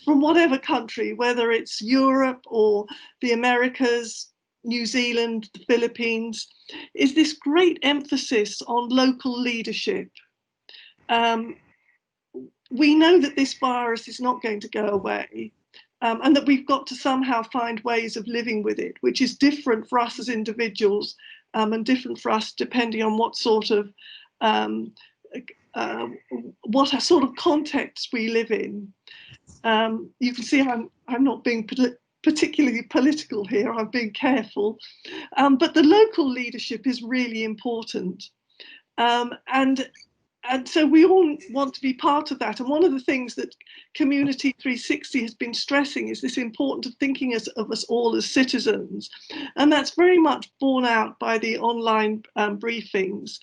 from whatever country, whether it's Europe or the Americas, New Zealand, the Philippines, is this great emphasis on local leadership. We know that this virus is not going to go away, and that we've got to somehow find ways of living with it, which is different for us as individuals, and different for us depending on what sort of context we live in. You can see I'm not being particularly political here. I'm being careful, but the local leadership is really important, and so we all want to be part of that. And one of the things that Community 360 has been stressing is this importance of thinking of us all as citizens. And that's very much borne out by the online briefings.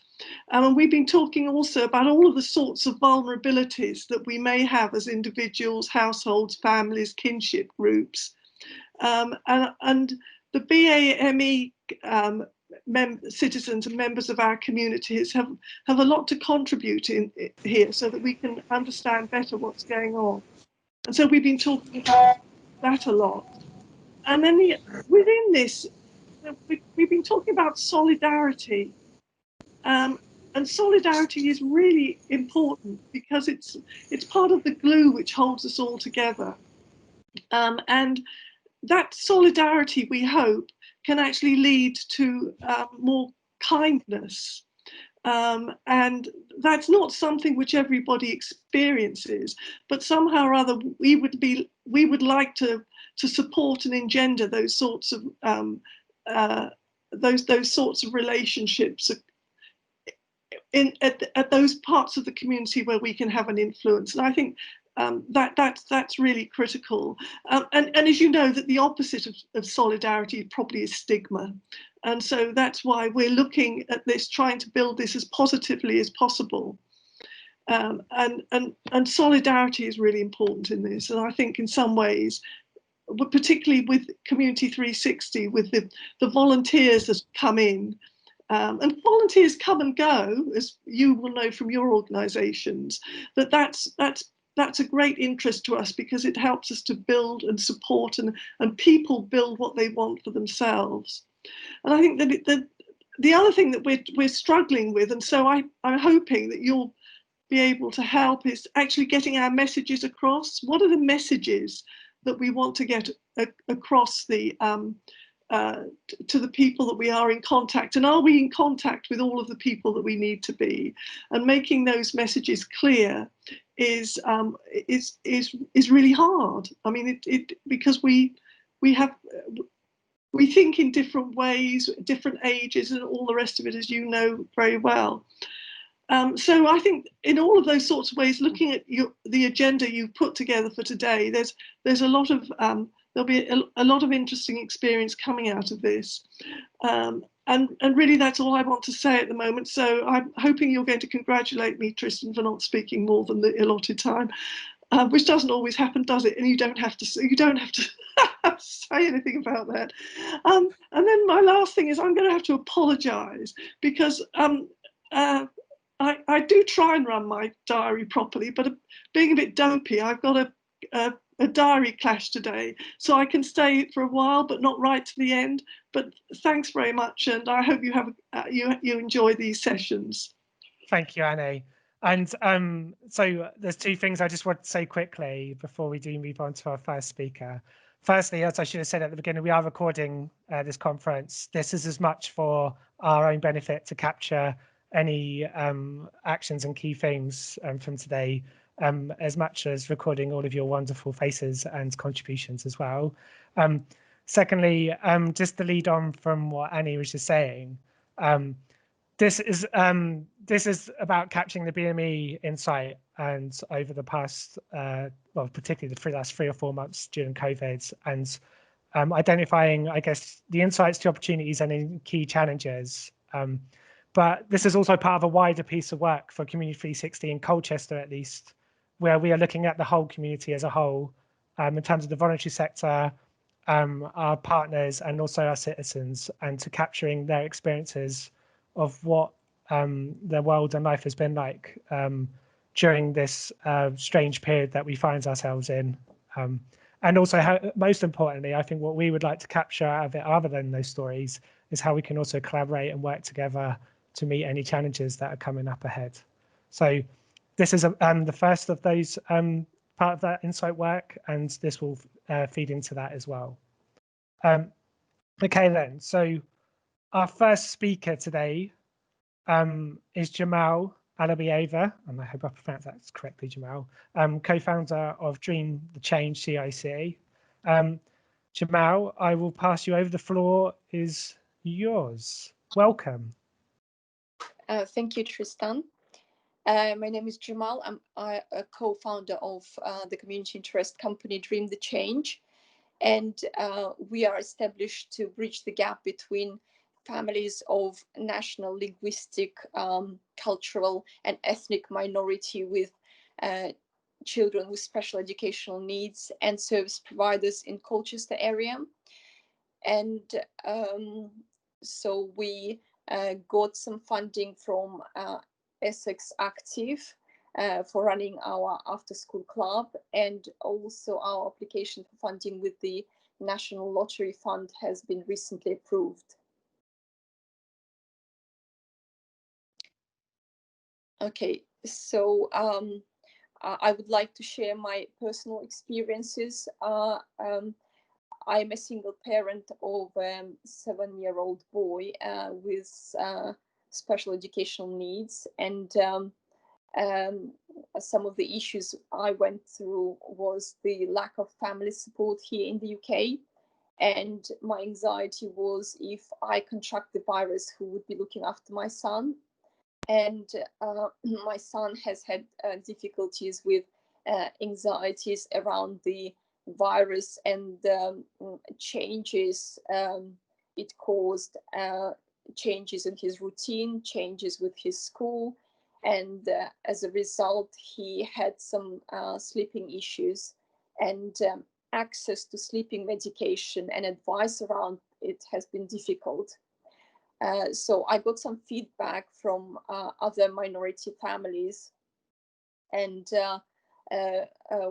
And we've been talking also about all of the sorts of vulnerabilities that we may have as individuals, households, families, kinship groups. And the BAME citizens and members of our communities have a lot to contribute in here, so that we can understand better what's going on. And so we've been talking about that a lot. And then within this, we've been talking about solidarity. And solidarity is really important because it's part of the glue which holds us all together. And that solidarity, we hope, can actually lead to more kindness. And that's not something which everybody experiences, but somehow or other we would like to support and engender those sorts of those sorts of relationships at those parts of the community where we can have an influence. And I think that's really critical. And as you know, that the opposite of solidarity probably is stigma. And so that's why we're looking at this, trying to build this as positively as possible. And solidarity is really important in this. And I think in some ways, particularly with Community 360, with the volunteers that come in, and volunteers come and go, as you will know from your organisations, that's a great interest to us, because it helps us to build and support and people build what they want for themselves. And I think that the other thing that we're struggling with, and so I'm hoping that you'll be able to help, is actually getting our messages across. What are the messages that we want to get across to the people that we are in contact, and are we in contact with all of the people that we need to be? And making those messages clear is really hard. I mean, because we think in different ways, different ages, and all the rest of it, as you know very well. So I think in all of those sorts of ways, looking at the agenda you've put together for today, there's a lot of there'll be a lot of interesting experience coming out of this. And really that's all I want to say at the moment. So I'm hoping you're going to congratulate me, Tristan, for not speaking more than the allotted time, which doesn't always happen, does it? And you don't have to say anything about that. And then my last thing is I'm going to have to apologise, because I do try and run my diary properly, but being a bit dopey, I've got a diary clash today, so I can stay for a while, but not right to the end. But thanks very much, and I hope you have you enjoy these sessions. Thank you, Annie. And so there's two things I just want to say quickly before we do move on to our first speaker. Firstly, as I should have said at the beginning, we are recording this conference. This is as much for our own benefit to capture any actions and key things from today, as much as recording all of your wonderful faces and contributions as well. Secondly, just to lead on from what Annie was just saying, this is about capturing the BME insight, and over the past, well, particularly the last 3 or 4 months during COVID, and identifying, I guess, the insights to opportunities and in key challenges. But this is also part of a wider piece of work for Community 360 in Colchester, at least, where we are looking at the whole community as a whole, in terms of the voluntary sector, our partners, and also our citizens, and to capturing their experiences of what their world and life has been like during this strange period that we find ourselves in. And also, how, most importantly, I think what we would like to capture out of it, other than those stories, is how we can also collaborate and work together to meet any challenges that are coming up ahead. So this is the first of those part of that insight work, and this will feed into that as well. Okay then, so our first speaker today is Jamal Alabieva, and I hope I pronounced that correctly, Jamal, co-founder of Dream the Change CIC. Jamal, I will pass you over. The floor is yours. Welcome. Thank you, Tristan. My name is Jamal. I'm a co-founder of the community interest company Dream the Change, and we are established to bridge the gap between families of national, linguistic, cultural, and ethnic minority with children with special educational needs and service providers in Colchester area. And so we got some funding from Essex Active for running our after school club, and also our application for funding with the National Lottery Fund has been recently approved. Okay, so I would like to share my personal experiences. I'm a single parent of a 7-year-old boy with special educational needs, and some of the issues I went through was the lack of family support here in the UK, and my anxiety was if I contract the virus, who would be looking after my son. And my son has had difficulties with anxieties around the virus and changes it caused, changes in his routine, changes with his school, and as a result he had some sleeping issues, and access to sleeping medication and advice around it has been difficult. So I got some feedback from other minority families, and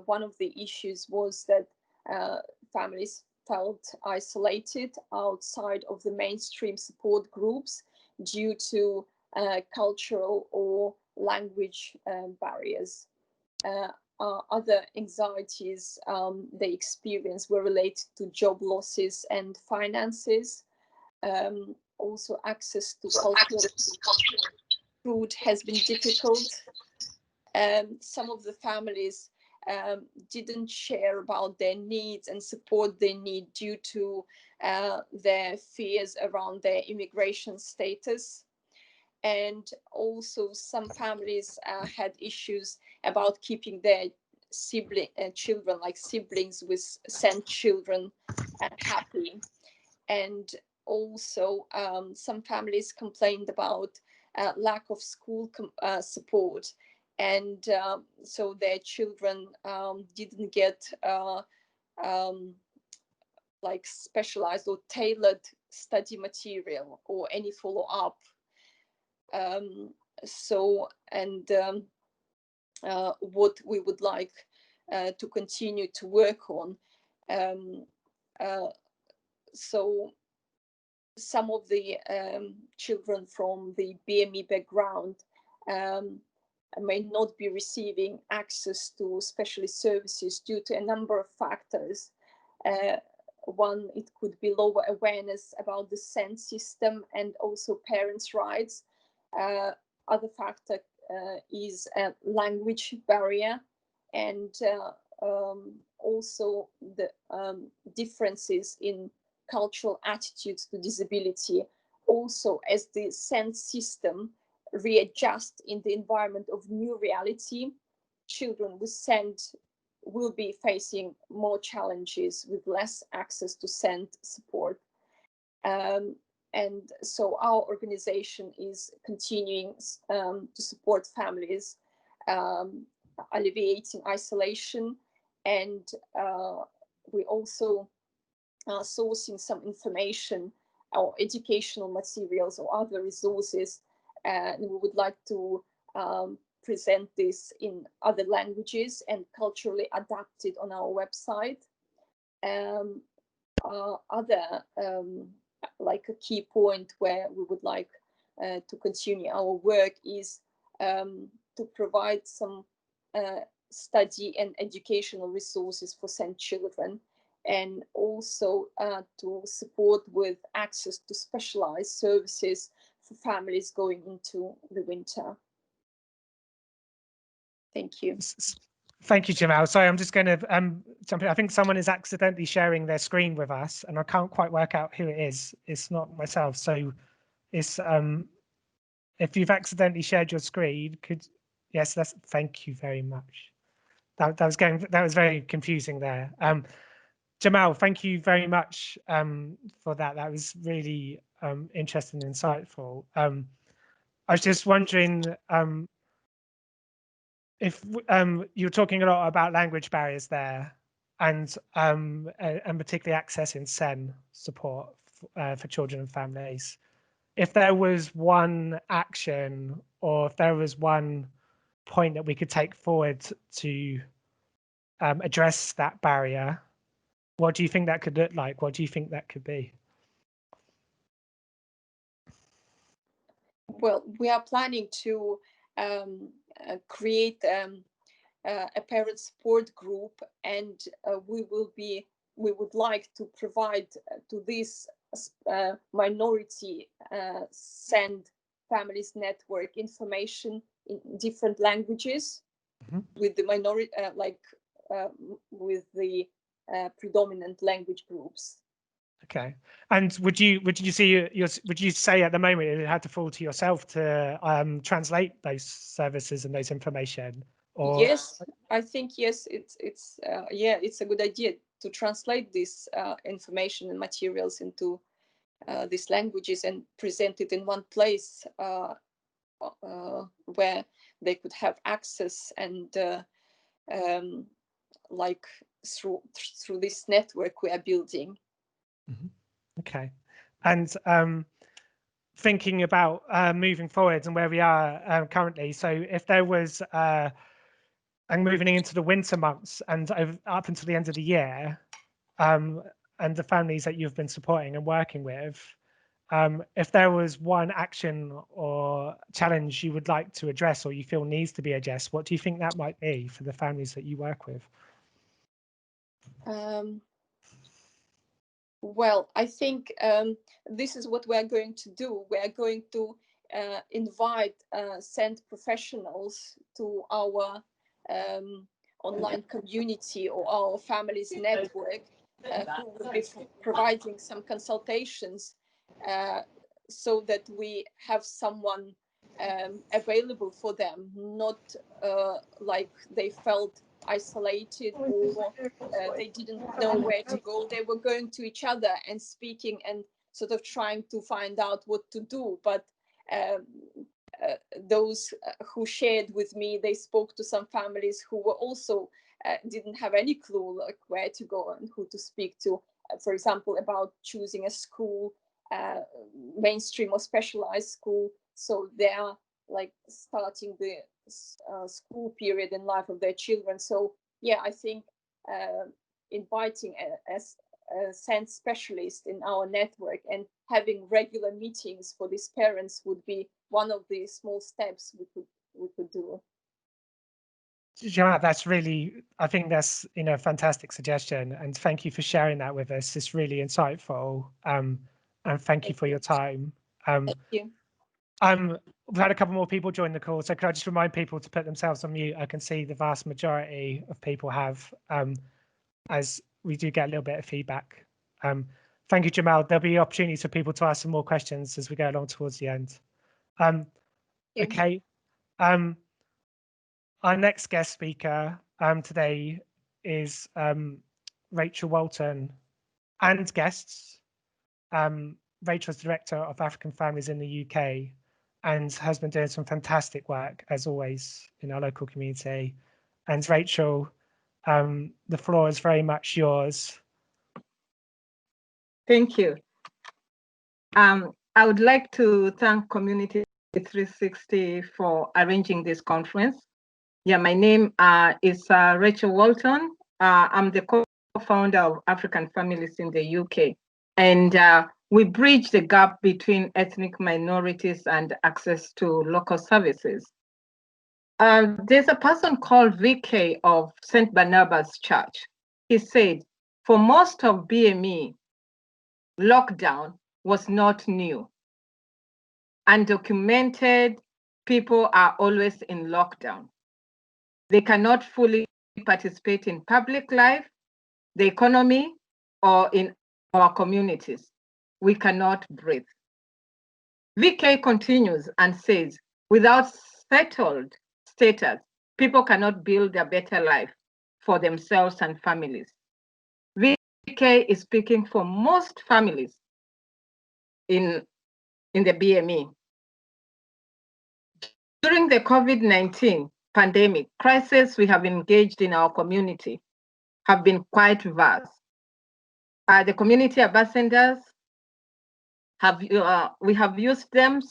one of the issues was that families felt isolated outside of the mainstream support groups due to cultural or language barriers. Other anxieties they experienced were related to job losses and finances. Also, access to cultural food has been difficult. Some of the families didn't share about their needs and support they need due to their fears around their immigration status. And also some families had issues about keeping their children, like siblings with sent children, happy. And also some families complained about lack of school support, and so their children didn't get like specialized or tailored study material or any follow-up. So, and what we would like to continue to work on. So some of the children from the BME background may not be receiving access to specialist services due to a number of factors. One, it could be lower awareness about the SEND system and also parents' rights. Other factor is a language barrier, and also the differences in cultural attitudes to disability. Also, as the SEND system readjusts in the environment of new reality, children with SEND will be facing more challenges with less access to SEND support. And so our organization is continuing to support families, alleviating isolation, and we also sourcing some information or educational materials or other resources, and we would like to present this in other languages and culturally adapt it on our website. Other like a key point where we would like to continue our work is to provide some study and educational resources for SEND children, and also to support with access to specialized services for families going into the winter. Thank you. Thank you, Jamal. Sorry, I'm just going to jump in. I think someone is accidentally sharing their screen with us, and I can't quite work out who it is. It's not myself. So it's if you've accidentally shared your screen, yes, thank you very much. That was very confusing there. Jamal, thank you very much for that. That was really interesting and insightful. I was just wondering if you're talking a lot about language barriers there, and particularly accessing SEN support for children and families. If there was one action, or if there was one point that we could take forward to address that barrier, what do you think that could look like? What do you think that could be? Well, we are planning to create a parent support group, and we would like to provide to this minority SEND families network information in different languages, with the minority with the predominant language groups. Okay. And would you say at the moment it had to fall to yourself to translate those services and those information? Or... Yes, I think yes, it's a good idea to translate this information and materials into these languages and present it in one place where they could have access, and like through this network we are building. Okay. And thinking about moving forward and where we are currently, so if there was and moving into the winter months and up until the end of the year, and the families that you've been supporting and working with, if there was one action or challenge you would like to address, or you feel needs to be addressed, what do you think that might be for the families that you work with? Well, I think this is what we are going to do. We are going to invite SEND professionals to our online community or our families network, who will be providing some consultations, so that we have someone available for them, not like they felt isolated or they didn't know where to go. They were going to each other and speaking and sort of trying to find out what to do. But those who shared with me, they spoke to some families who were also didn't have any clue like where to go and who to speak to, for example, about choosing a school, mainstream or specialized school. So they are like starting the school period in life of their children. So yeah, I think inviting a SEND specialist in our network and having regular meetings for these parents would be one of the small steps we could do. Yeah, that's really, I think that's a fantastic suggestion, and thank you for sharing that with us. It's really insightful, and thank you for your time. Thank you. We've had a couple more people join the call, so could I just remind people to put themselves on mute? I can see the vast majority of people have, as we do get a little bit of feedback. Thank you, Jamal. There'll be opportunities for people to ask some more questions as we go along towards the end. Okay. Our next guest speaker today is Rachel Walton, and guests. Rachel's Director of African Families in the UK and has been doing some fantastic work, as always, in our local community. And Rachel, the floor is very much yours. Thank you. I would like to thank community 360 for arranging this conference. Yeah, my name is Rachel Walton. I'm the co-founder of African Families in the UK. And we bridge the gap between ethnic minorities and access to local services. There's a person called VK of St. Barnabas Church. He said, for most of BME, lockdown was not new. Undocumented people are always in lockdown. They cannot fully participate in public life, the economy, or in our communities. We cannot breathe. VK continues and says, without settled status, people cannot build a better life for themselves and families. VK is speaking for most families in the BME. During the COVID-19 pandemic crisis we have engaged in our community have been quite vast. The community ambassadors we have used them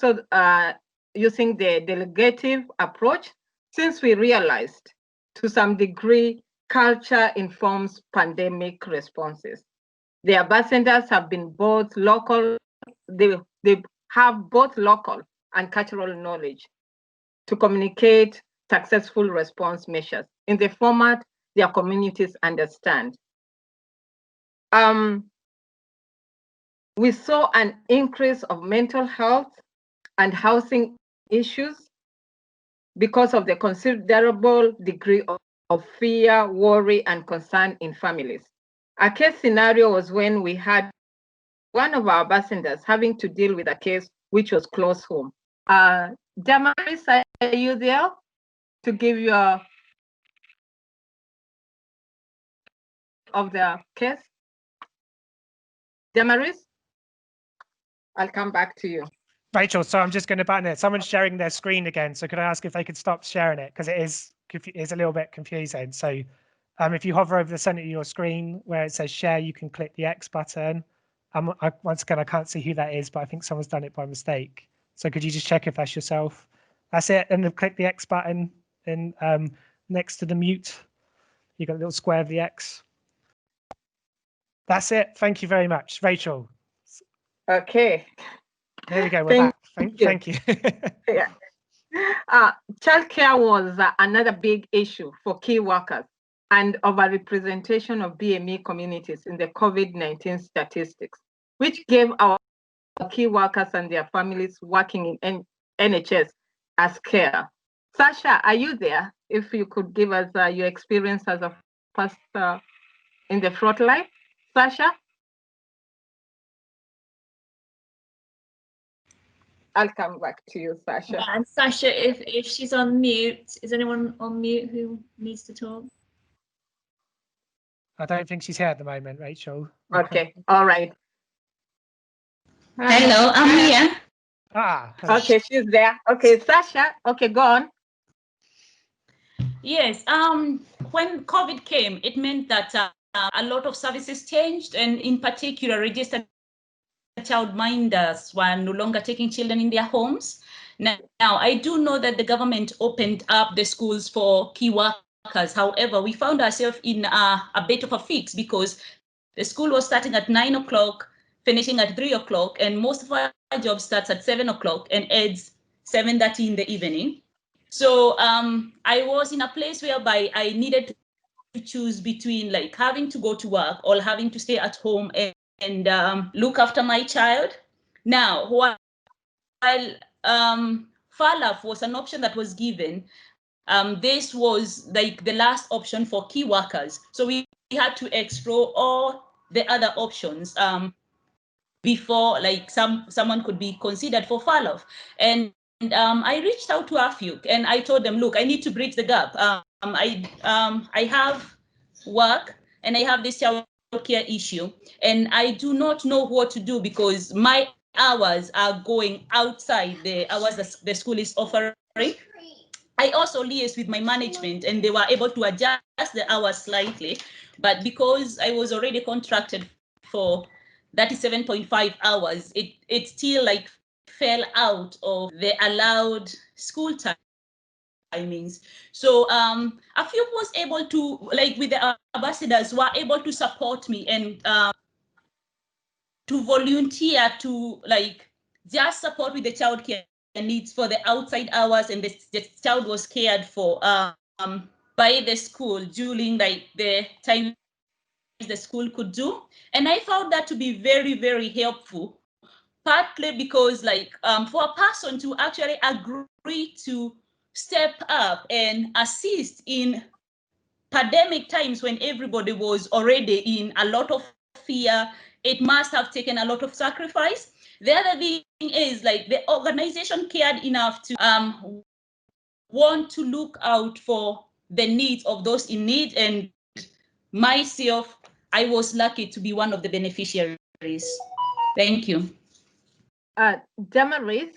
using the delegative approach, since we realized to some degree culture informs pandemic responses. The ambassadors have been both local, they have both local and cultural knowledge to communicate successful response measures in the format their communities understand. We saw an increase of mental health and housing issues because of the considerable degree of fear, worry, and concern in families. A case scenario was when we had one of our ambassadors having to deal with a case which was close home. Damaris, are you there to give your of the case? Damaris, I'll come back to you. Rachel, so I'm just going to button it. Someone's sharing their screen again. So could I ask if they could stop sharing it? Because it is a little bit confusing. So if you hover over the center of your screen where it says share, you can click the X button. Once again, I can't see who that is, but I think someone's done it by mistake. So could you just check if that's yourself? That's it. And then click the X button and next to the mute, you got a little square of the X. That's it. Thank you very much, Rachel. Okay. There we go. We're back. Thank you. Yeah. Childcare was another big issue for key workers and overrepresentation of BME communities in the COVID-19 statistics, which gave our key workers and their families working in NHS as care. Sasha, are you there? If you could give us your experience as a pastor in the front line. Sasha? I'll come back to you, Sasha. And Sasha, if she's on mute, is anyone on mute who needs to talk? I don't think she's here at the moment, Rachel. Okay, all right. Hello, I'm here. Okay, she's there. Okay, Sasha, okay, go on. Yes, when COVID came, it meant that a lot of services changed, and in particular, registered childminders were no longer taking children in their homes. Now, I do know that the government opened up the schools for key workers. However, we found ourselves in a bit of a fix because the school was starting at 9 o'clock, finishing at 3 o'clock, and most of our job starts at 7 o'clock and ends 7:30 in the evening. So I was in a place whereby I needed to choose between like having to go to work or having to stay at home and look after my child. Now, while FALAF was an option that was given, this was like the last option for key workers. So we had to explore all the other options before like someone could be considered for FALAF. And I reached out to AFUC and I told them, look, I need to bridge the gap. I have work and I have this child care issue, and I do not know what to do because my hours are going outside the hours that the school is offering. I also liaised with my management and they were able to adjust the hours slightly, but because I was already contracted for 37.5 hours, it still like fell out of the allowed school timings. So a few was able to, like with the ambassadors, were able to support me and to volunteer to like just support with the childcare needs for the outside hours, and the child was cared for by the school during like the time the school could do. And I found that to be very, very helpful, partly because like for a person to actually agree to step up and assist in pandemic times when everybody was already in a lot of fear, it must have taken a lot of sacrifice. The other thing is like the organization cared enough to want to look out for the needs of those in need, and myself, I was lucky to be one of the beneficiaries. Thank you. Damaris,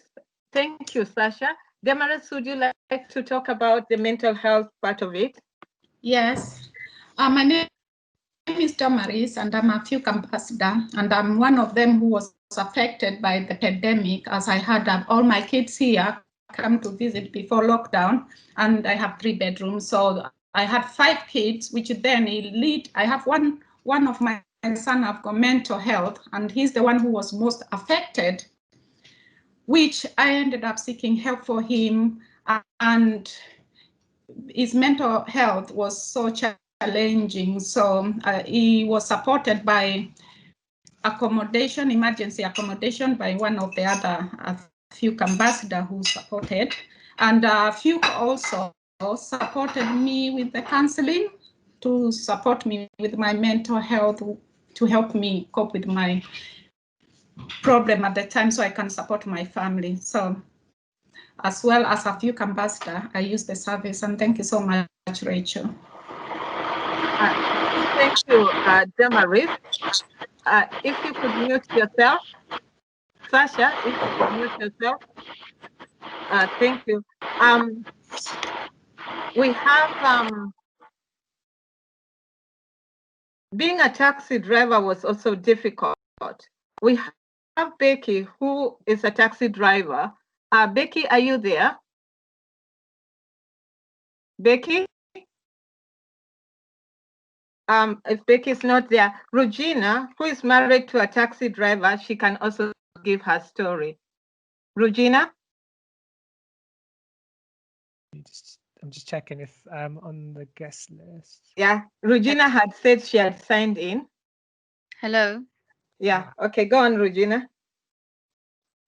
thank you, Sasha. Damaris, would you like to talk about the mental health part of it? Yes. My name is Damaris, and I'm a FUC ambassador, and I'm one of them who was affected by the pandemic, as I had all my kids here come to visit before lockdown, and I have 3 bedrooms. So I had 5 kids, which then I have one of my son have got mental health, and he's the one who was most affected, which I ended up seeking help for him, and his mental health was so challenging. So he was supported by accommodation, emergency accommodation, by one of the other FUC ambassador who supported, and FUC also supported me with the counseling to support me with my mental health, to help me cope with my problem at the time so I can support my family. So as well as a FUC ambassador, I use the service, and thank you so much, Rachel. Thank you, Damaris. If you could mute yourself. Sasha, if you could mute yourself. Thank you. We have, being a taxi driver was also difficult. We have Becky, who is a taxi driver. Becky, are you there? Becky? If Becky is not there, Regina, who is married to a taxi driver, she can also give her story. Regina? I'm just checking if on the guest list. Yeah, Regina had said she had signed in. Hello. Yeah, okay, go on, Regina.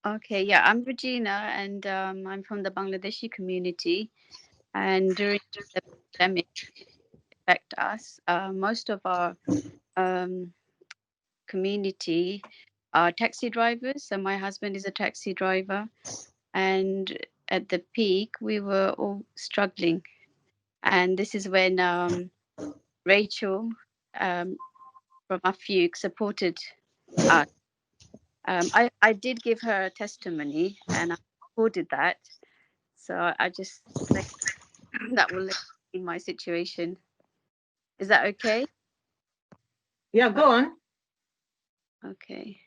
Okay, yeah, I'm Regina, and I'm from the Bangladeshi community. And during the pandemic affect us, most of our community are taxi drivers. So my husband is a taxi driver, and at the peak, we were all struggling. And this is when Rachel from our FUC supported us. I did give her a testimony, and I recorded that. So I just think that will explain my situation. Is that okay? Yeah, go on. Okay.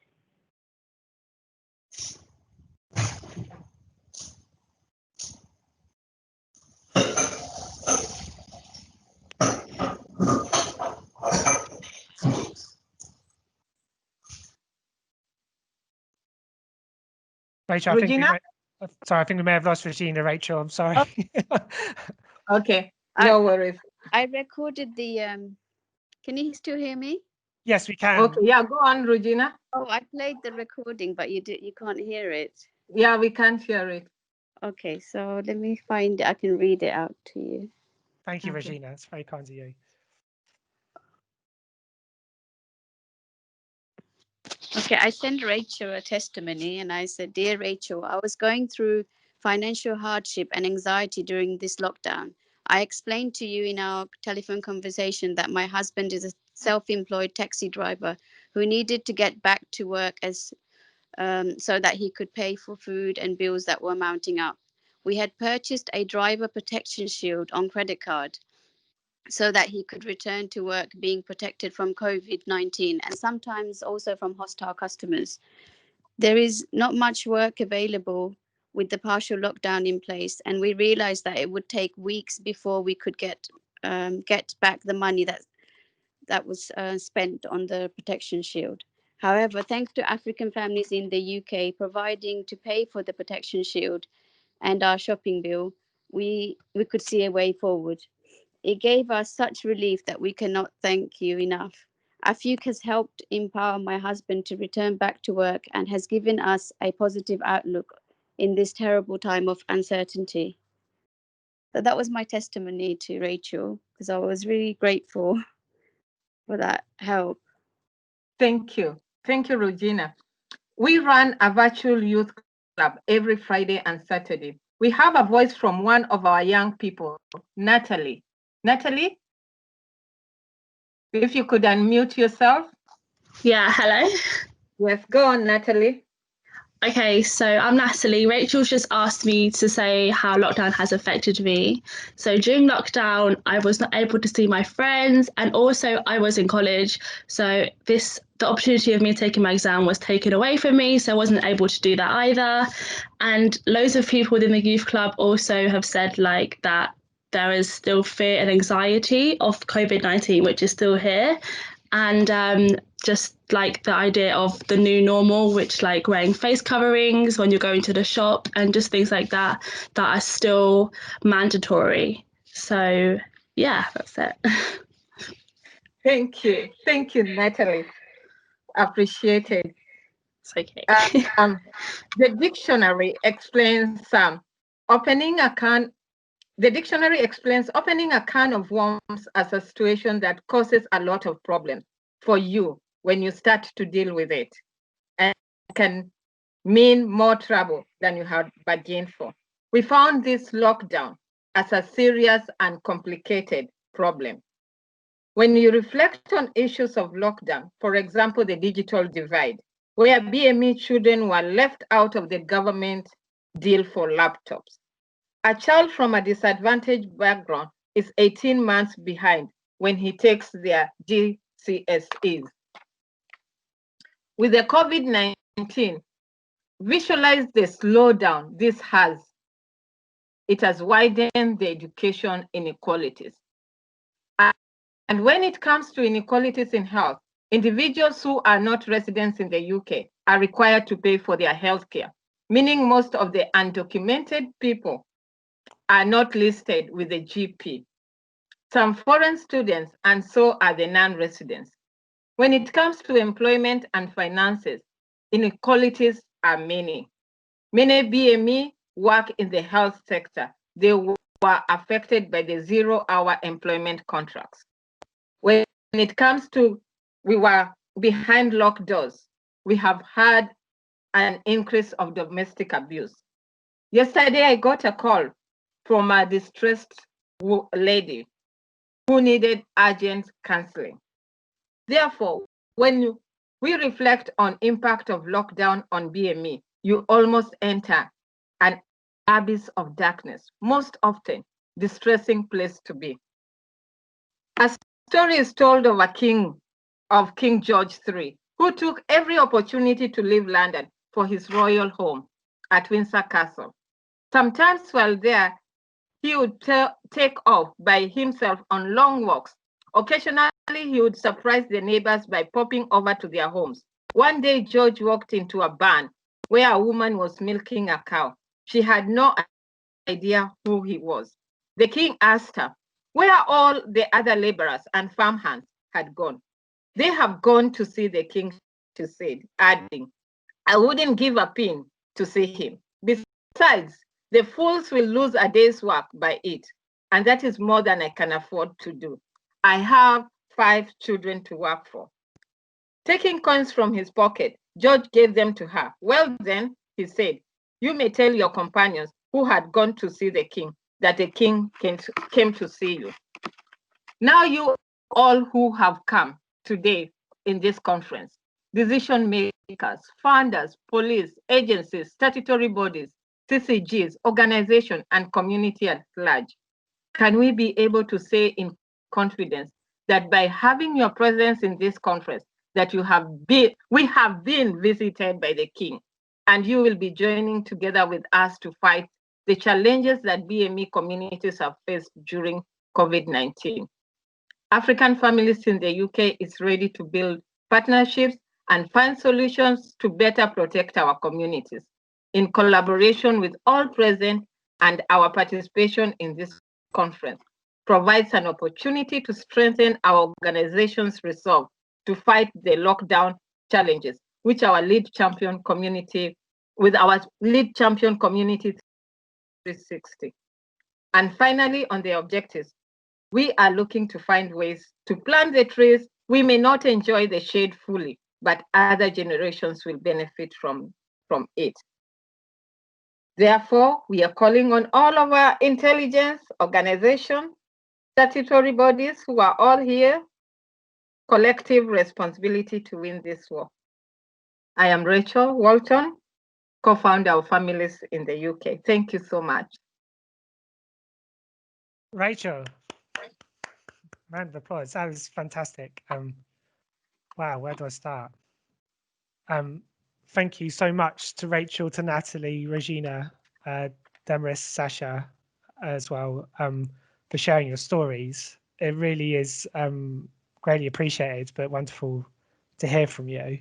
Rachel, Regina? I think we may have lost Regina. Rachel, I'm sorry. Okay, no worries. I recorded the. Can you still hear me? Yes, we can. Okay, yeah, go on, Regina. Oh, I played the recording, but you can't hear it. Yeah, we can't hear it. Okay, so let me find it. I can read it out to you. Thank you, Regina. It's very kind of you. Okay, I sent Rachel a testimony, and I said, "Dear Rachel, I was going through financial hardship and anxiety during this lockdown. I explained to you in our telephone conversation that my husband is a self-employed taxi driver who needed to get back to work as so that he could pay for food and bills that were mounting up. We had purchased a driver protection shield on credit card so that he could return to work being protected from COVID-19 and sometimes also from hostile customers. there is not much work available with the partial lockdown in place, and we realized that it would take weeks before we could get back the money that was spent on the protection shield. However, thanks to African families in the UK providing to pay for the protection shield and our shopping bill, we could see a way forward. It gave us such relief that we cannot thank you enough. AFUC has helped empower my husband to return back to work and has given us a positive outlook in this terrible time of uncertainty. So that was my testimony to Rachel, because I was really grateful for that help. Thank you. Thank you, Regina. We run a virtual youth club every Friday and Saturday. We have a voice from one of our young people, Natalie. Natalie, if you could unmute yourself. Yeah, hello. Yes, go on, Natalie. Okay, so I'm Natalie. Rachel's just asked me to say how lockdown has affected me. So during lockdown, I was not able to see my friends, and also I was in college. So the opportunity of me taking my exam was taken away from me, so I wasn't able to do that either. And loads of people within the youth club also have said like that there is still fear and anxiety of COVID-19, which is still here. And just like the idea of the new normal, which like wearing face coverings when you're going to the shop and just things like that are still mandatory. So yeah, that's it. Thank you, Natalie. Appreciate it. It's okay. The dictionary explains opening a can. The dictionary explains opening a can of worms as a situation that causes a lot of problems for you when you start to deal with it, and can mean more trouble than you had bargained for. We found this lockdown as a serious and complicated problem. When you reflect on issues of lockdown, for example, the digital divide, where BME children were left out of the government deal for laptops. A child from a disadvantaged background is 18 months behind when he takes their GCSEs. With the COVID-19, visualize the slowdown this has. It has widened the education inequalities. And when it comes to inequalities in health, individuals who are not residents in the UK are required to pay for their healthcare, meaning most of the undocumented people are not listed with the GP. Some foreign students, and so are the non-residents. When it comes to employment and finances, inequalities are many. Many BME work in the health sector. They were affected by the 0-hour employment contracts. When it comes to, we were behind locked doors. We have had an increase of domestic abuse. Yesterday, I got a call from a distressed lady who needed urgent counseling. Therefore, when we reflect on impact of lockdown on BME, you almost enter an abyss of darkness, most often distressing place to be. A story is told of King George III, who took every opportunity to leave London for his royal home at Windsor Castle. Sometimes while there, he would take off by himself on long walks. Occasionally, he would surprise the neighbors by popping over to their homes. One day, George walked into a barn where a woman was milking a cow. She had no idea who he was. The king asked her where all the other laborers and farmhands had gone. They have gone to see the king, she said, adding, I wouldn't give a pin to see him. Besides, the fools will lose a day's work by it, and that is more than I can afford to do. I have 5 children to work for. Taking coins from his pocket, George gave them to her. Well then, he said, you may tell your companions who had gone to see the king that the king came to see you. Now you all who have come today in this conference, decision makers, funders, police, agencies, statutory bodies, CCGs, organization, and community at large, can we be able to say in confidence that by having your presence in this conference, that we have been visited by the king and you will be joining together with us to fight the challenges that BME communities have faced during COVID-19. African Families in the UK is ready to build partnerships and find solutions to better protect our communities in collaboration with all present, and our participation in this conference provides an opportunity to strengthen our organization's resolve to fight the lockdown challenges, with our lead champion community 360. And finally, on the objectives, we are looking to find ways to plant the trees. We may not enjoy the shade fully, but other generations will benefit from it. Therefore, we are calling on all of our intelligence organizations, statutory bodies who are all here, collective responsibility to win this war. I am Rachel Walton, co-founder of Families in the UK. Thank you so much. Rachel, round of applause. That was fantastic. Wow, where do I start? Thank you so much to Rachel, to Natalie, Regina, Demaris, Sasha, as well, for sharing your stories. It really is greatly appreciated, but wonderful to hear from you.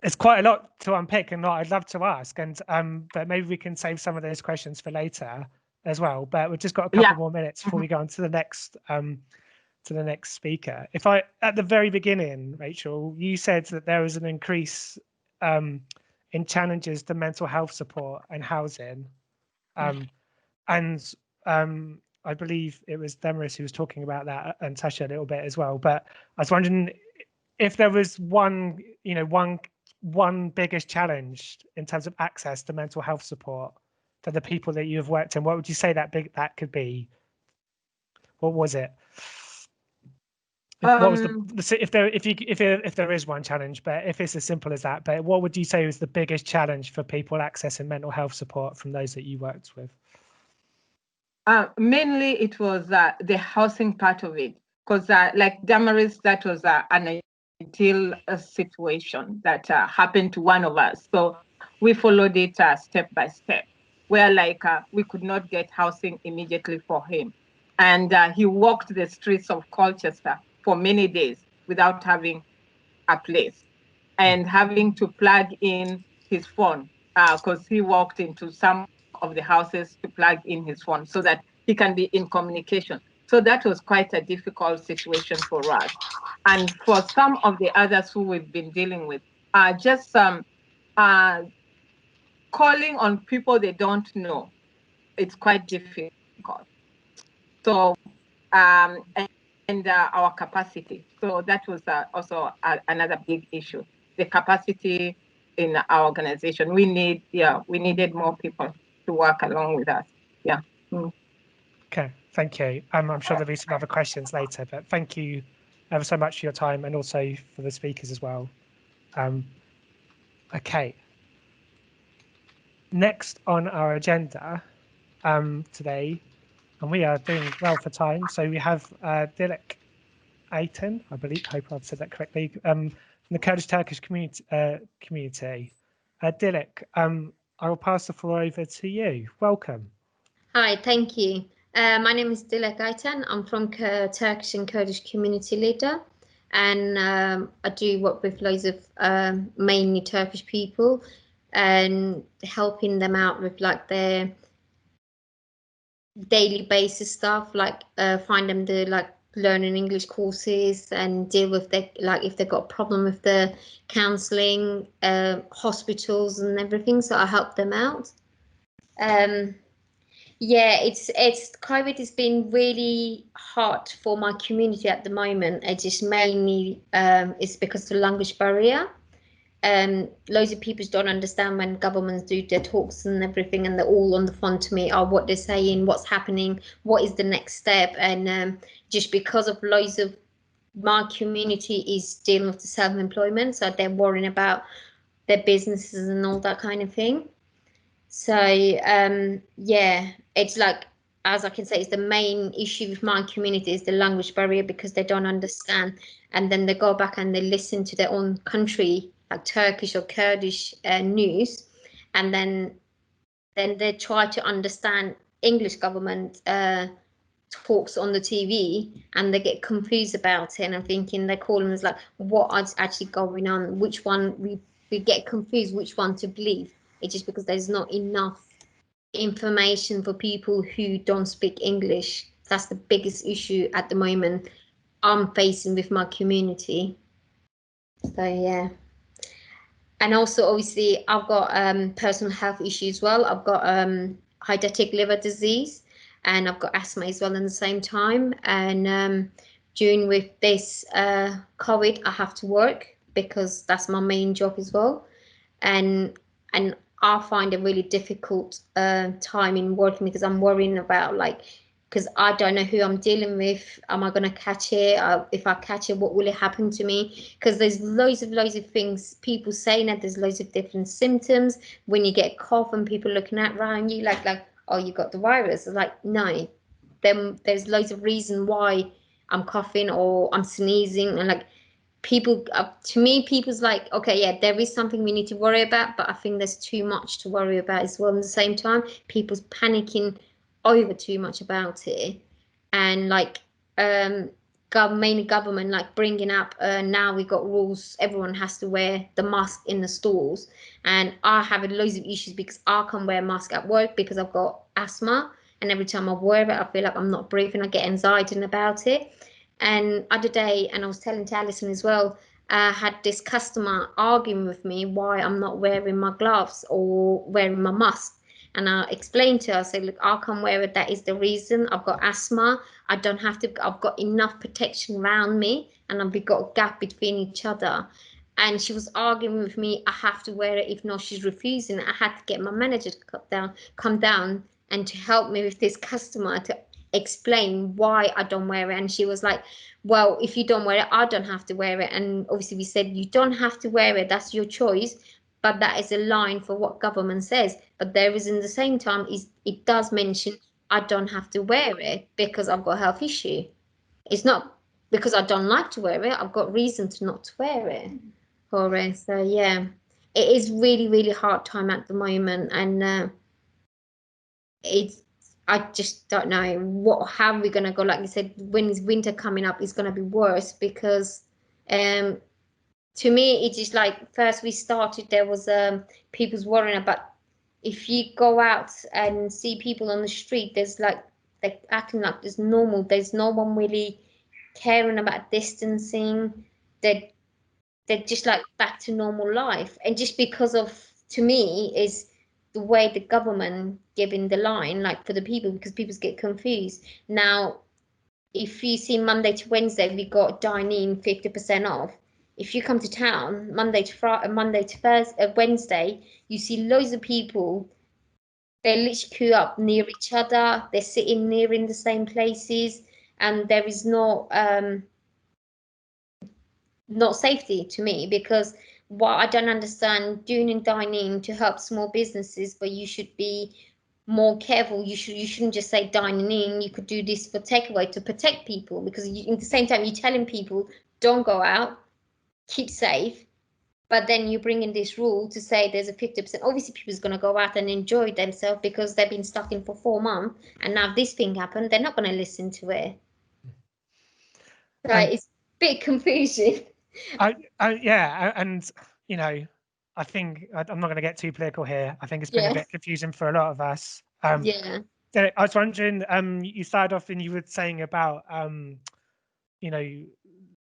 It's quite a lot to unpick and I'd love to ask, and but maybe we can save some of those questions for later as well. But we've just got a couple more minutes before we go on to the next speaker. If I, at the very beginning, Rachel, you said that there was an increase in challenges to mental health support and housing, and I believe it was Demaris who was talking about that, and Tasha a little bit as well. But I was wondering if there was one biggest challenge in terms of access to mental health support for the people that you have worked in. What would you say that could be? What was it? What was if there is one challenge, but if it's as simple as that, but what would you say was the biggest challenge for people accessing mental health support from those that you worked with? Mainly it was the housing part of it, because like Damaris, that was an ideal situation that happened to one of us. So we followed it step by step, where we could not get housing immediately for him. And he walked the streets of Colchester for many days without having a place and having to plug in his phone, because he walked into some of the houses to plug in his phone so that he can be in communication. So that was quite a difficult situation for us. And for some of the others who we've been dealing with, just calling on people they don't know, it's quite difficult. So, and our capacity. So that was also another big issue, the capacity in our organization. We needed more people to work along with us. Yeah. Okay, thank you. I'm sure there'll be some other questions later, but thank you ever so much for your time and also for the speakers as well. Okay. Next on our agenda today, and we are doing well for time, so we have Dilek Ayten, I believe, hope I've said that correctly, from the Kurdish Turkish community. Dilek, I will pass the floor over to you. Welcome. Hi, thank you. My name is Dilek Ayten. I'm from Turkish and Kurdish community leader, and I do work with loads of mainly Turkish people and helping them out with like their daily basis stuff, like find them the learning English courses and deal with their if they've got a problem with the counselling, hospitals and everything. So I help them out. Yeah, it's COVID has been really hard for my community at the moment. It's just mainly it's because of the language barrier. Loads of people don't understand when governments do their talks and everything, and they're all on the phone to me, what they're saying, what's happening, what is the next step, and just because of loads of my community is dealing with the self-employment, so they're worrying about their businesses and all that kind of thing. So yeah, it's as I can say, it's the main issue with my community is the language barrier, because they don't understand, and then they go back and they listen to their own country like Turkish or Kurdish news, and then they try to understand English government talks on the TV, and they get confused about it. And I'm thinking they call them as like, what is actually going on? Which one we get confused? Which one to believe? It's just because there's not enough information for people who don't speak English. That's the biggest issue at the moment I'm facing with my community. So yeah. And also obviously I've got personal health issues as well. I've got hydrotic liver disease, and I've got asthma as well in the same time. And during with this COVID, I have to work because that's my main job as well. And I find it really difficult time in working because I'm worrying about like, because I don't know who I'm dealing with. Am I going to catch it? If I catch it, what will it happen to me? Because there's loads of things people saying that there's loads of different symptoms. When you get a cough and people looking at around you like, oh, you got the virus. It's like, no, there's loads of reason why I'm coughing or I'm sneezing, and like people, to me, people's like, okay, yeah, there is something we need to worry about, but I think there's too much to worry about as well. At the same time, people's panicking over too much about it, and like mainly government like bringing up now we got rules, everyone has to wear the mask in the stores, and I have loads of issues because I can't wear a mask at work because I've got asthma, and every time I wear it I feel like I'm not breathing, I get anxiety about it. And other day, and I was telling to Alison as well, I had this customer arguing with me why I'm not wearing my gloves or wearing my mask. And I explained to her, I said, look, I can't wear it. That is the reason. I've got asthma. I don't have to, I've got enough protection around me, and we've got a gap between each other. And she was arguing with me, I have to wear it. If not, she's refusing. I had to get my manager to come down and to help me with this customer to explain why I don't wear it. And she was like, well, if you don't wear it, I don't have to wear it. And obviously we said, you don't have to wear it, that's your choice, but that is a line for what government says. But there is, in the same time, it does mention I don't have to wear it because I've got a health issue. It's not because I don't like to wear it, I've got reason to not to wear it. So yeah, it is really, really hard time at the moment, and I just don't know how we're gonna go. Like you said, when is winter coming up, it's gonna be worse because to me it's just like, first we started, there was people's worrying about if you go out and see people on the street, there's like they're acting like it's normal. There's no one really caring about distancing. They're just like back to normal life, and just because of, to me, is the way the government giving the line like for the people, because people get confused. Now if you see Monday to Wednesday we got dine-in 50% off. If you come to town Monday to Thursday, Wednesday, you see loads of people, they literally queue up near each other, they're sitting near in the same places, and there is no not safety to me, because what I don't understand, doing and dining to help small businesses, but you should be more careful. You shouldn't just say dining in. You could do this for takeaway to protect people, because you, at the same time you're telling people don't go out, keep safe, but then you bring in this rule to say there's a 50%. Obviously people's going to go out and enjoy themselves because they've been stuck in for 4 months, and now this thing happened, they're not going to listen to it. So it's a bit confusing. Yeah, and you know, I think I'm not going to get too political here. I think it's been a bit confusing for a lot of us. Yeah. I was wondering, you started off and you were saying about, you know,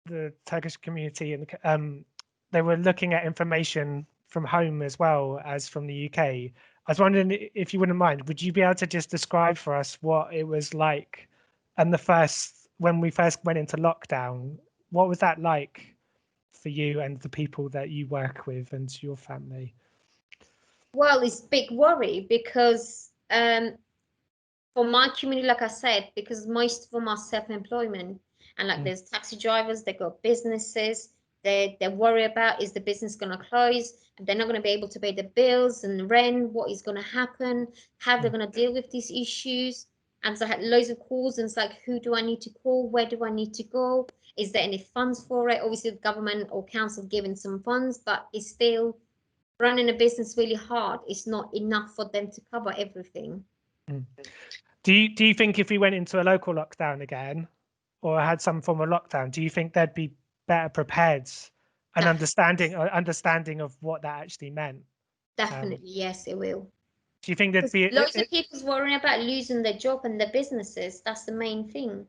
the Turkish community, and they were looking at information from home as well as from the UK. I was wondering if you wouldn't mind, would you be able to just describe for us what it was like, and when we first went into lockdown, what was that like for you and the people that you work with and your family? Well, it's big worry because for my community, like I said, because most of them are self-employment, and like there's taxi drivers, they got businesses, they worry about, is the business going to close? They're not going to be able to pay the bills and the rent. What is going to happen? How they're going to deal with these issues? And so I had loads of calls, and it's like, who do I need to call? Where do I need to go? Is there any funds for it? Obviously, the government or council giving some funds, but it's still running a business really hard. It's not enough for them to cover everything. Mm. Do you think if we went into a local lockdown again, or had some form of lockdown, do you think they'd be better prepared and understanding of what that actually meant? Definitely, yes, it will. Do you think there'd be loads of people's worrying about losing their job and their businesses? That's the main thing.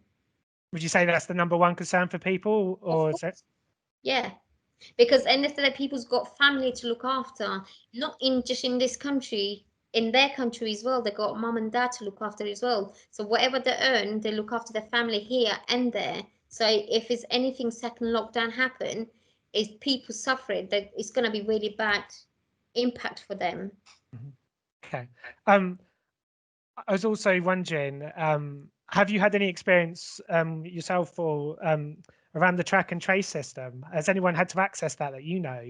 Would you say that's the number one concern for people, or is it? Yeah, because end of the day, people's got family to look after, not just in this country, in their country as well. They got mum and dad to look after as well. So whatever they earn, they look after their family here and there. So if it's anything second lockdown happen, if people suffering, that it's going to be really bad impact for them. Okay. I was also wondering, have you had any experience yourself or around the track and trace system? Has anyone had to access that you know?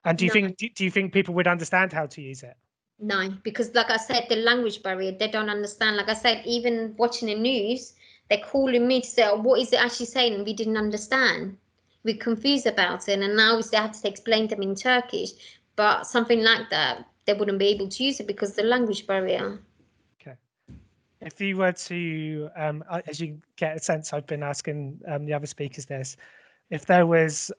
And do you think people would understand how to use it? No, because like I said, the language barrier, they don't understand. Like I said, even watching the news, they're calling me to say, oh, what is it actually saying? And we didn't understand. We're confused about it. And now they have to explain them in Turkish. But something like that, they wouldn't be able to use it because of the language barrier. Okay. If you were to, as you get a sense, I've been asking the other speakers this, if there was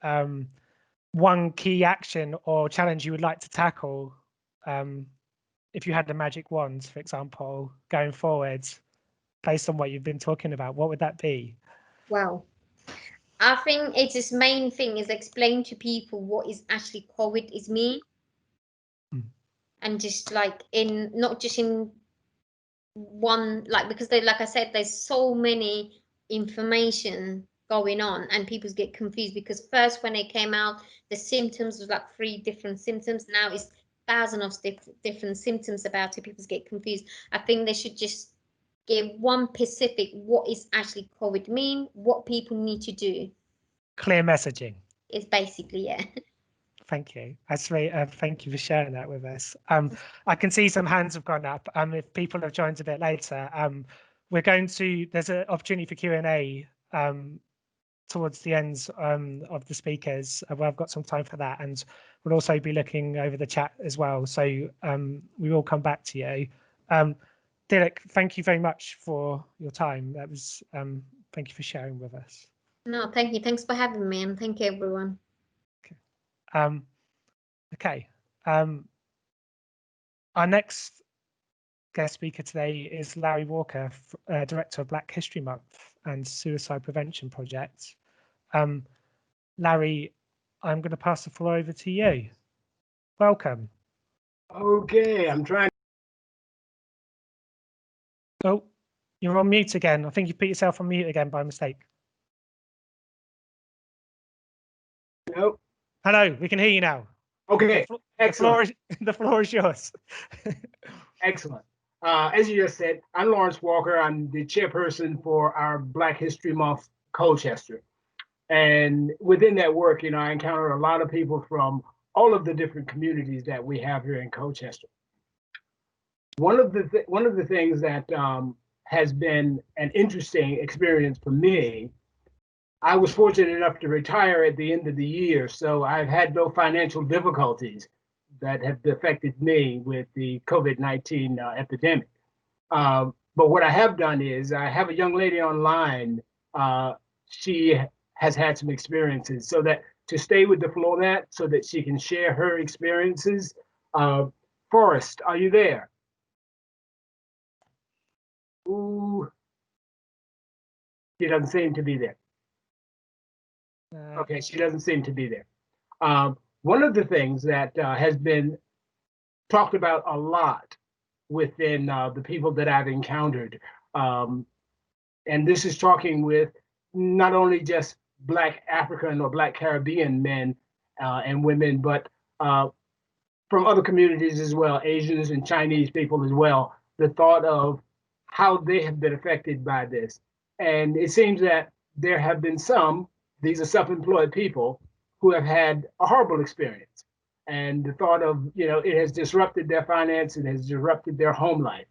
one key action or challenge you would like to tackle, if you had the magic wand, for example, going forward, based on what you've been talking about, what would that be? Well, I think it's its main thing is explain to people what is actually COVID is mean. And just like not just in one, like, because they, like I said, there's so many information going on and people get confused because first when it came out, the symptoms was like 3 different symptoms. Now it's thousands of different symptoms about it. People get confused. I think they should just give one specific what is actually COVID mean, what people need to do. Clear messaging. It's basically, yeah. Thank you. That's very, thank you for sharing that with us. I can see some hands have gone up. If people have joined a bit later, we're going to, there's an opportunity for Q&A towards the ends of the speakers. Well, I've got some time for that, and we'll also be looking over the chat as well. So we will come back to you. Dilek, thank you very much for your time. That was, thank you for sharing with us. No, thank you. Thanks for having me, and thank you, everyone. Okay. Our next guest speaker today is Larry Walker, Director of Black History Month and Suicide Prevention Project. Larry, I'm going to pass the floor over to you. Welcome. Okay, I'm trying. Oh, you're on mute again. I think you put yourself on mute again by mistake. Nope. Hello, we can hear you now. Okay, excellent. The floor is yours. Excellent. As you just said, I'm Lawrence Walker. I'm the chairperson for our Black History Month Colchester. And within that work, you know, I encountered a lot of people from all of the different communities that we have here in Colchester. One of the things that has been an interesting experience for me, I was fortunate enough to retire at the end of the year, so I've had no financial difficulties that have affected me with the COVID-19 epidemic. But what I have done is I have a young lady online. She has had some experiences, so that to stay with the flow of that, so that she can share her experiences. Forrest, are you there? Ooh, she doesn't seem to be there. Okay, she doesn't seem to be there. One of the things that has been talked about a lot within the people that I've encountered, and this is talking with not only just Black African or Black Caribbean men and women, but from other communities as well, Asians and Chinese people as well, the thought of how they have been affected by this. And it seems that there have been some, these are self-employed people, who have had a horrible experience. And the thought of, you know, it has disrupted their finance, it has disrupted their home life.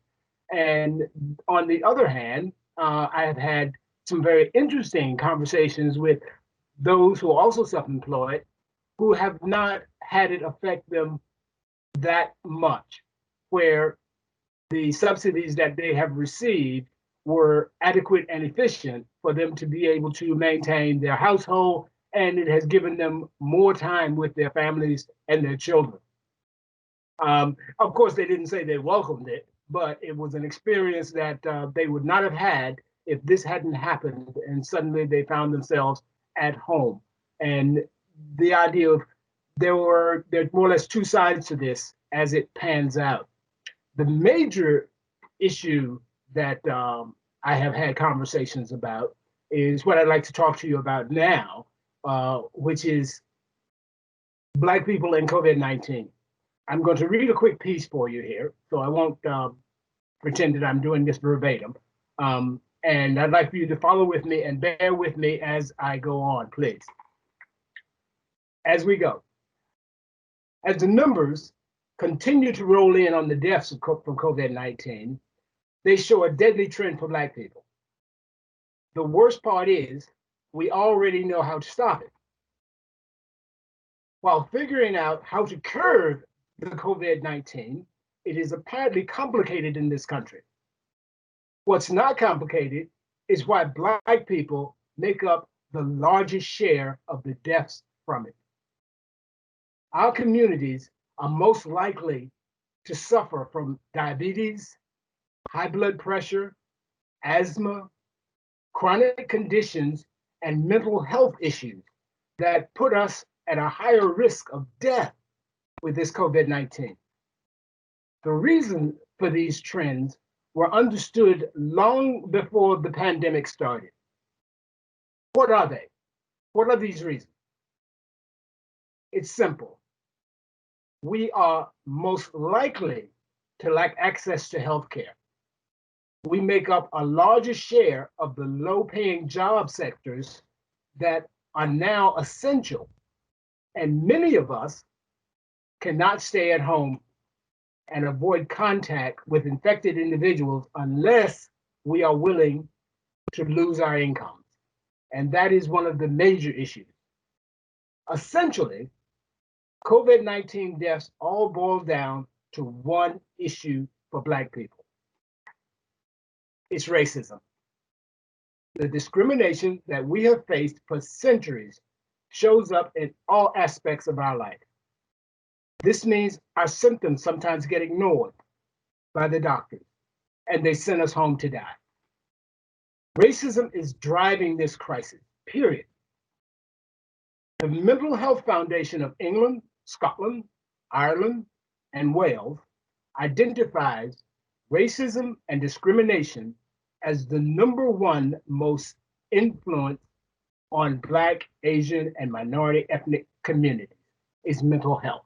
And on the other hand, I have had some very interesting conversations with those who are also self-employed who have not had it affect them that much, where the subsidies that they have received were adequate and efficient for them to be able to maintain their household, and it has given them more time with their families and their children. Of course, they didn't say they welcomed it, but it was an experience that they would not have had if this hadn't happened and suddenly they found themselves at home. And the idea of there's more or less two sides to this as it pans out. The major issue that I have had conversations about is what I'd like to talk to you about now, which is Black people and COVID-19. I'm going to read a quick piece for you here, so I won't pretend that I'm doing this verbatim. And I'd like for you to follow with me and bear with me as I go on, please. As we go. As the numbers continue to roll in on the deaths from COVID-19, they show a deadly trend for Black people. The worst part is we already know how to stop it. While figuring out how to curb the COVID-19, it is apparently complicated in this country. What's not complicated is why Black people make up the largest share of the deaths from it. Our communities are most likely to suffer from diabetes, high blood pressure, asthma, chronic conditions, and mental health issues that put us at a higher risk of death with this COVID-19. The reason for these trends were understood long before the pandemic started. What are they? What are these reasons? It's simple. We are most likely to lack access to healthcare. We make up a larger share of the low-paying job sectors that are now essential, and many of us cannot stay at home and avoid contact with infected individuals unless we are willing to lose our incomes. And that is one of the major issues. Essentially, COVID-19 deaths all boil down to one issue for Black people. It's racism. The discrimination that we have faced for centuries shows up in all aspects of our life. This means our symptoms sometimes get ignored by the doctors, and they send us home to die. Racism is driving this crisis, period. The Mental Health Foundation of England, Scotland, Ireland, and Wales identifies racism and discrimination as the #1 most influence on Black, Asian, and minority ethnic communities is mental health.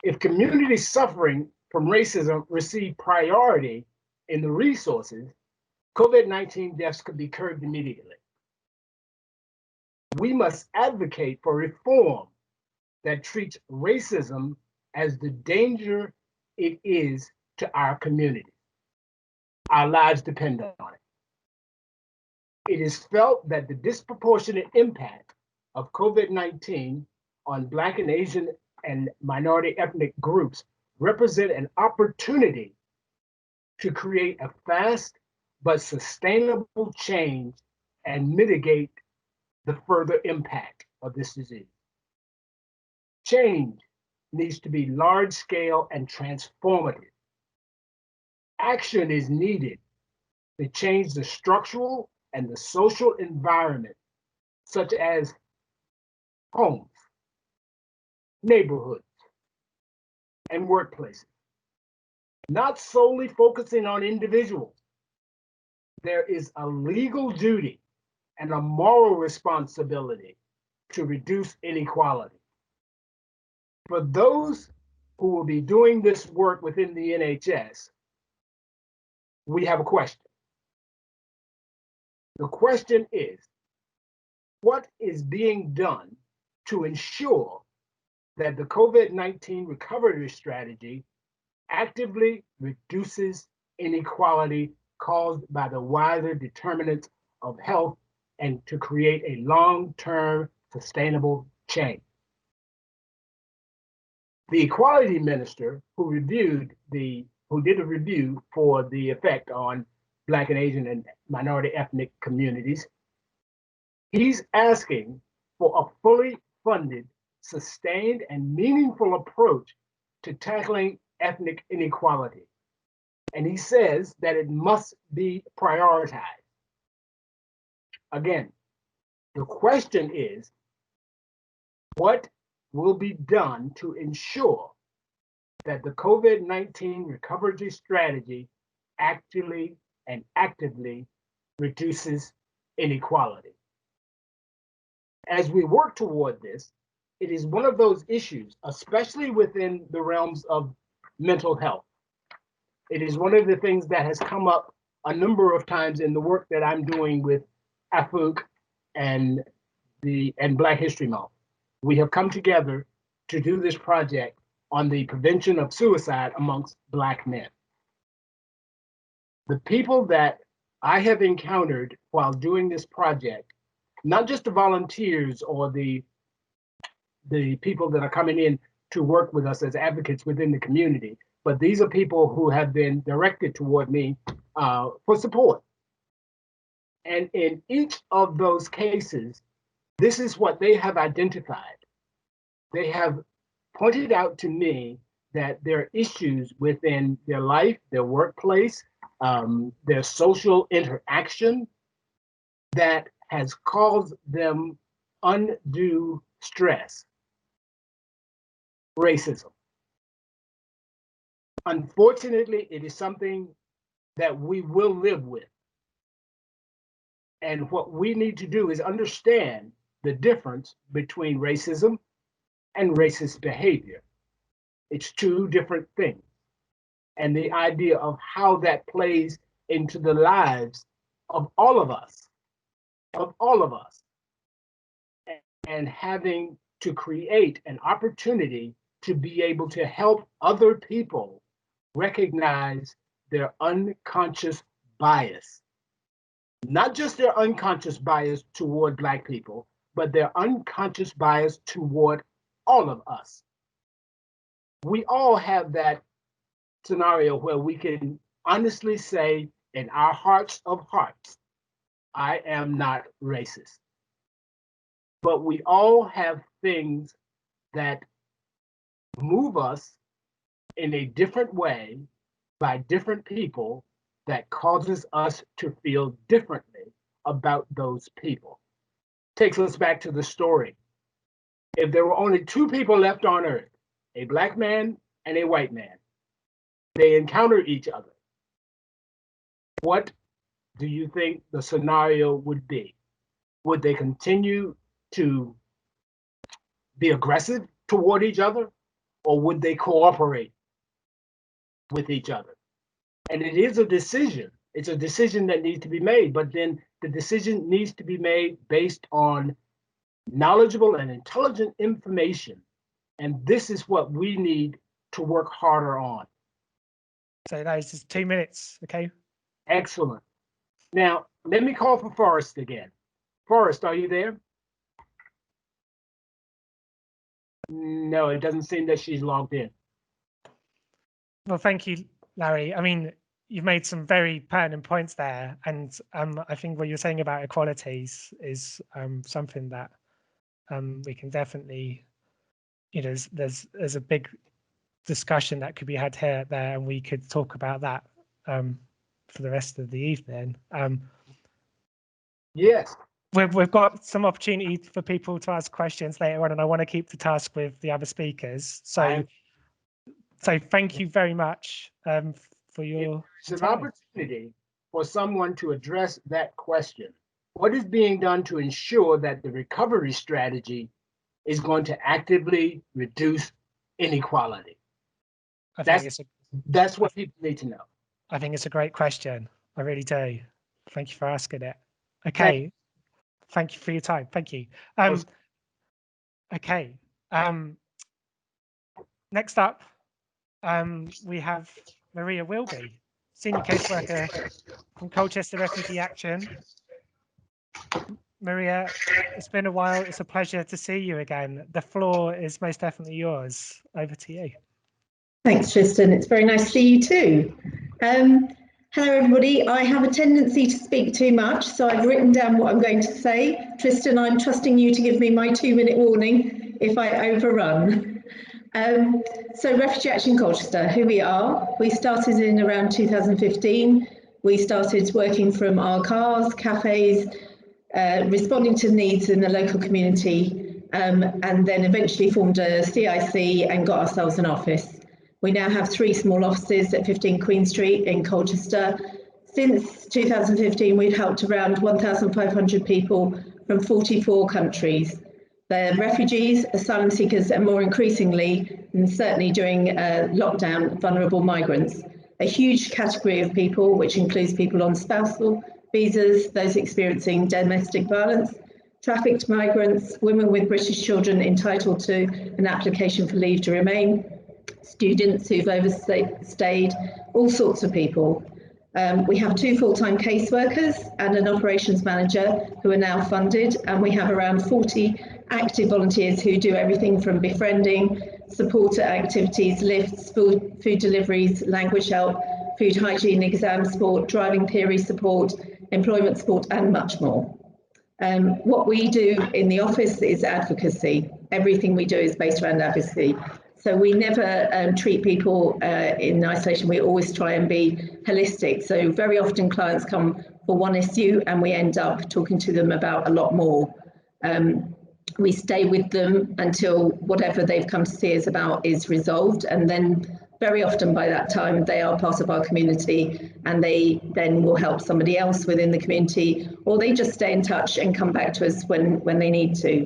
If communities suffering from racism receive priority in the resources, COVID-19 deaths could be curbed immediately. We must advocate for reform that treats racism as the danger it is to our community. Our lives depend on it. It is felt that the disproportionate impact of COVID-19 on Black and Asian and minority ethnic groups represent an opportunity to create a fast but sustainable change and mitigate the further impact of this disease. Change needs to be large scale and transformative. Action is needed to change the structural and the social environment, such as homes, neighborhoods, and workplaces. Not solely focusing on individuals. There is a legal duty and a moral responsibility to reduce inequality. For those who will be doing this work within the NHS, we have a question. The question is, what is being done to ensure that the COVID-19 recovery strategy actively reduces inequality caused by the wider determinants of health and to create a long-term sustainable change. The equality minister who did a review for the effect on Black and Asian and minority ethnic communities, he's asking for a fully funded, sustained, and meaningful approach to tackling ethnic inequality. And he says that it must be prioritized. Again, the question is, what will be done to ensure that the COVID-19 recovery strategy actually and actively reduces inequality? As we work toward this, it is one of those issues, especially within the realms of mental health. It is one of the things that has come up a number of times in the work that I'm doing with AFUC and Black History Month. We have come together to do this project on the prevention of suicide amongst Black men. The people that I have encountered while doing this project, not just the volunteers or the people that are coming in to work with us as advocates within the community, but these are people who have been directed toward me for support. And in each of those cases, this is what they have identified. They have pointed out to me that there are issues within their life, their workplace, their social interaction that has caused them undue stress. Racism. Unfortunately, it is something that we will live with. And what we need to do is understand the difference between racism and racist behavior. It's two different things. And the idea of how that plays into the lives of all of us, and having to create an opportunity to be able to help other people recognize their unconscious bias. Not just their unconscious bias toward Black people, but their unconscious bias toward all of us. We all have that scenario where we can honestly say in our hearts of hearts, I am not racist. But we all have things that move us in a different way by different people that causes us to feel differently about those people. Takes us back to the story. If there were only two people left on earth, a Black man and a white man, they encounter each other, what do you think the scenario would be? Would they continue to be aggressive toward each other, or would they cooperate with each other? And it is a decision. It's a decision that needs to be made, but then the decision needs to be made based on knowledgeable and intelligent information. And this is what we need to work harder on. So that is just 2 minutes, okay? Excellent. Now, let me call for Forrest again. Forrest, are you there? No, it doesn't seem that she's logged in. Well, thank you, Larry. I mean, you've made some very pertinent points there, and I think what you're saying about equalities is something that we can definitely, you know, there's a big discussion that could be had here there, and we could talk about that for the rest of the evening. Yes. We've got some opportunity for people to ask questions later on, and I want to keep the task with the other speakers. So thank you very much for your It's an time. opportunity for someone to address that question. What is being done to ensure that the recovery strategy is going to actively reduce inequality? That's what people need to know. I think it's a great question. I really do. Thank you for asking it. Okay. Thank you for your time. Thank you. Okay. Next up, we have Maria Wilby. senior caseworker from Colchester Refugee Action. Maria, it's been a while. It's a pleasure to see you again. The floor is most definitely yours. Over to you. Thanks, Tristan. It's very nice to see you too. Hello, everybody. I have a tendency to speak too much, so I've written down what I'm going to say. Tristan, I'm trusting you to give me my 2-minute warning if I overrun. So Refugee Action Colchester, who we are. We started in around 2015. We started working from our cars, cafes, responding to needs in the local community, and then eventually formed a CIC and got ourselves an office. We now have 3 small offices at 15 Queen Street in Colchester. Since 2015, we've helped around 1,500 people from 44 countries. They're refugees, asylum seekers, and more increasingly, and certainly during lockdown, vulnerable migrants. A huge category of people, which includes people on spousal visas, those experiencing domestic violence, trafficked migrants, women with British children entitled to an application for leave to remain, students who've overstayed, all sorts of people. We have 2 full-time caseworkers and an operations manager who are now funded, and we have around 40 active volunteers who do everything from befriending, support activities, lifts, food deliveries, language help, food hygiene, exam support, driving theory support, employment support, and much more. What we do in the office is advocacy. Everything we do is based around advocacy. So we never treat people in isolation. We always try and be holistic. So very often clients come for one issue and we end up talking to them about a lot more. We stay with them until whatever they've come to see us about is resolved. And then very often by that time, they are part of our community and they then will help somebody else within the community, or they just stay in touch and come back to us when they need to.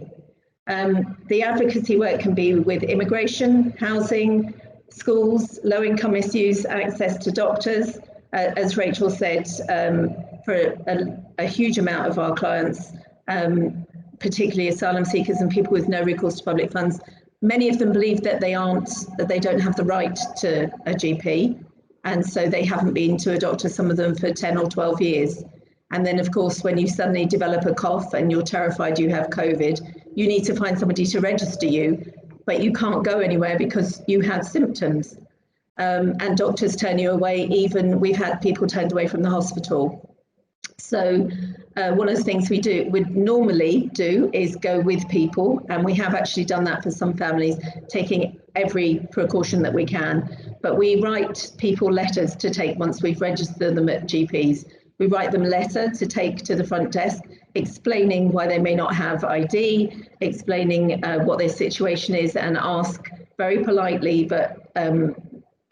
The advocacy work can be with immigration, housing, schools, low-income issues, access to doctors. As Rachel said, for a huge amount of our clients, particularly asylum seekers and people with no recourse to public funds, many of them believe that they don't have the right to a GP, and so they haven't been to a doctor, some of them for 10 or 12 years. And then, of course, when you suddenly develop a cough and you're terrified you have COVID, you need to find somebody to register you, but you can't go anywhere because you have symptoms. And doctors turn you away. Even we've had people turned away from the hospital. So one of the things we normally do is go with people, and we have actually done that for some families, taking every precaution that we can. But we write people letters to take once we've registered them at GPs. We write them a letter to take to the front desk, explaining why they may not have ID, explaining what their situation is, and ask very politely but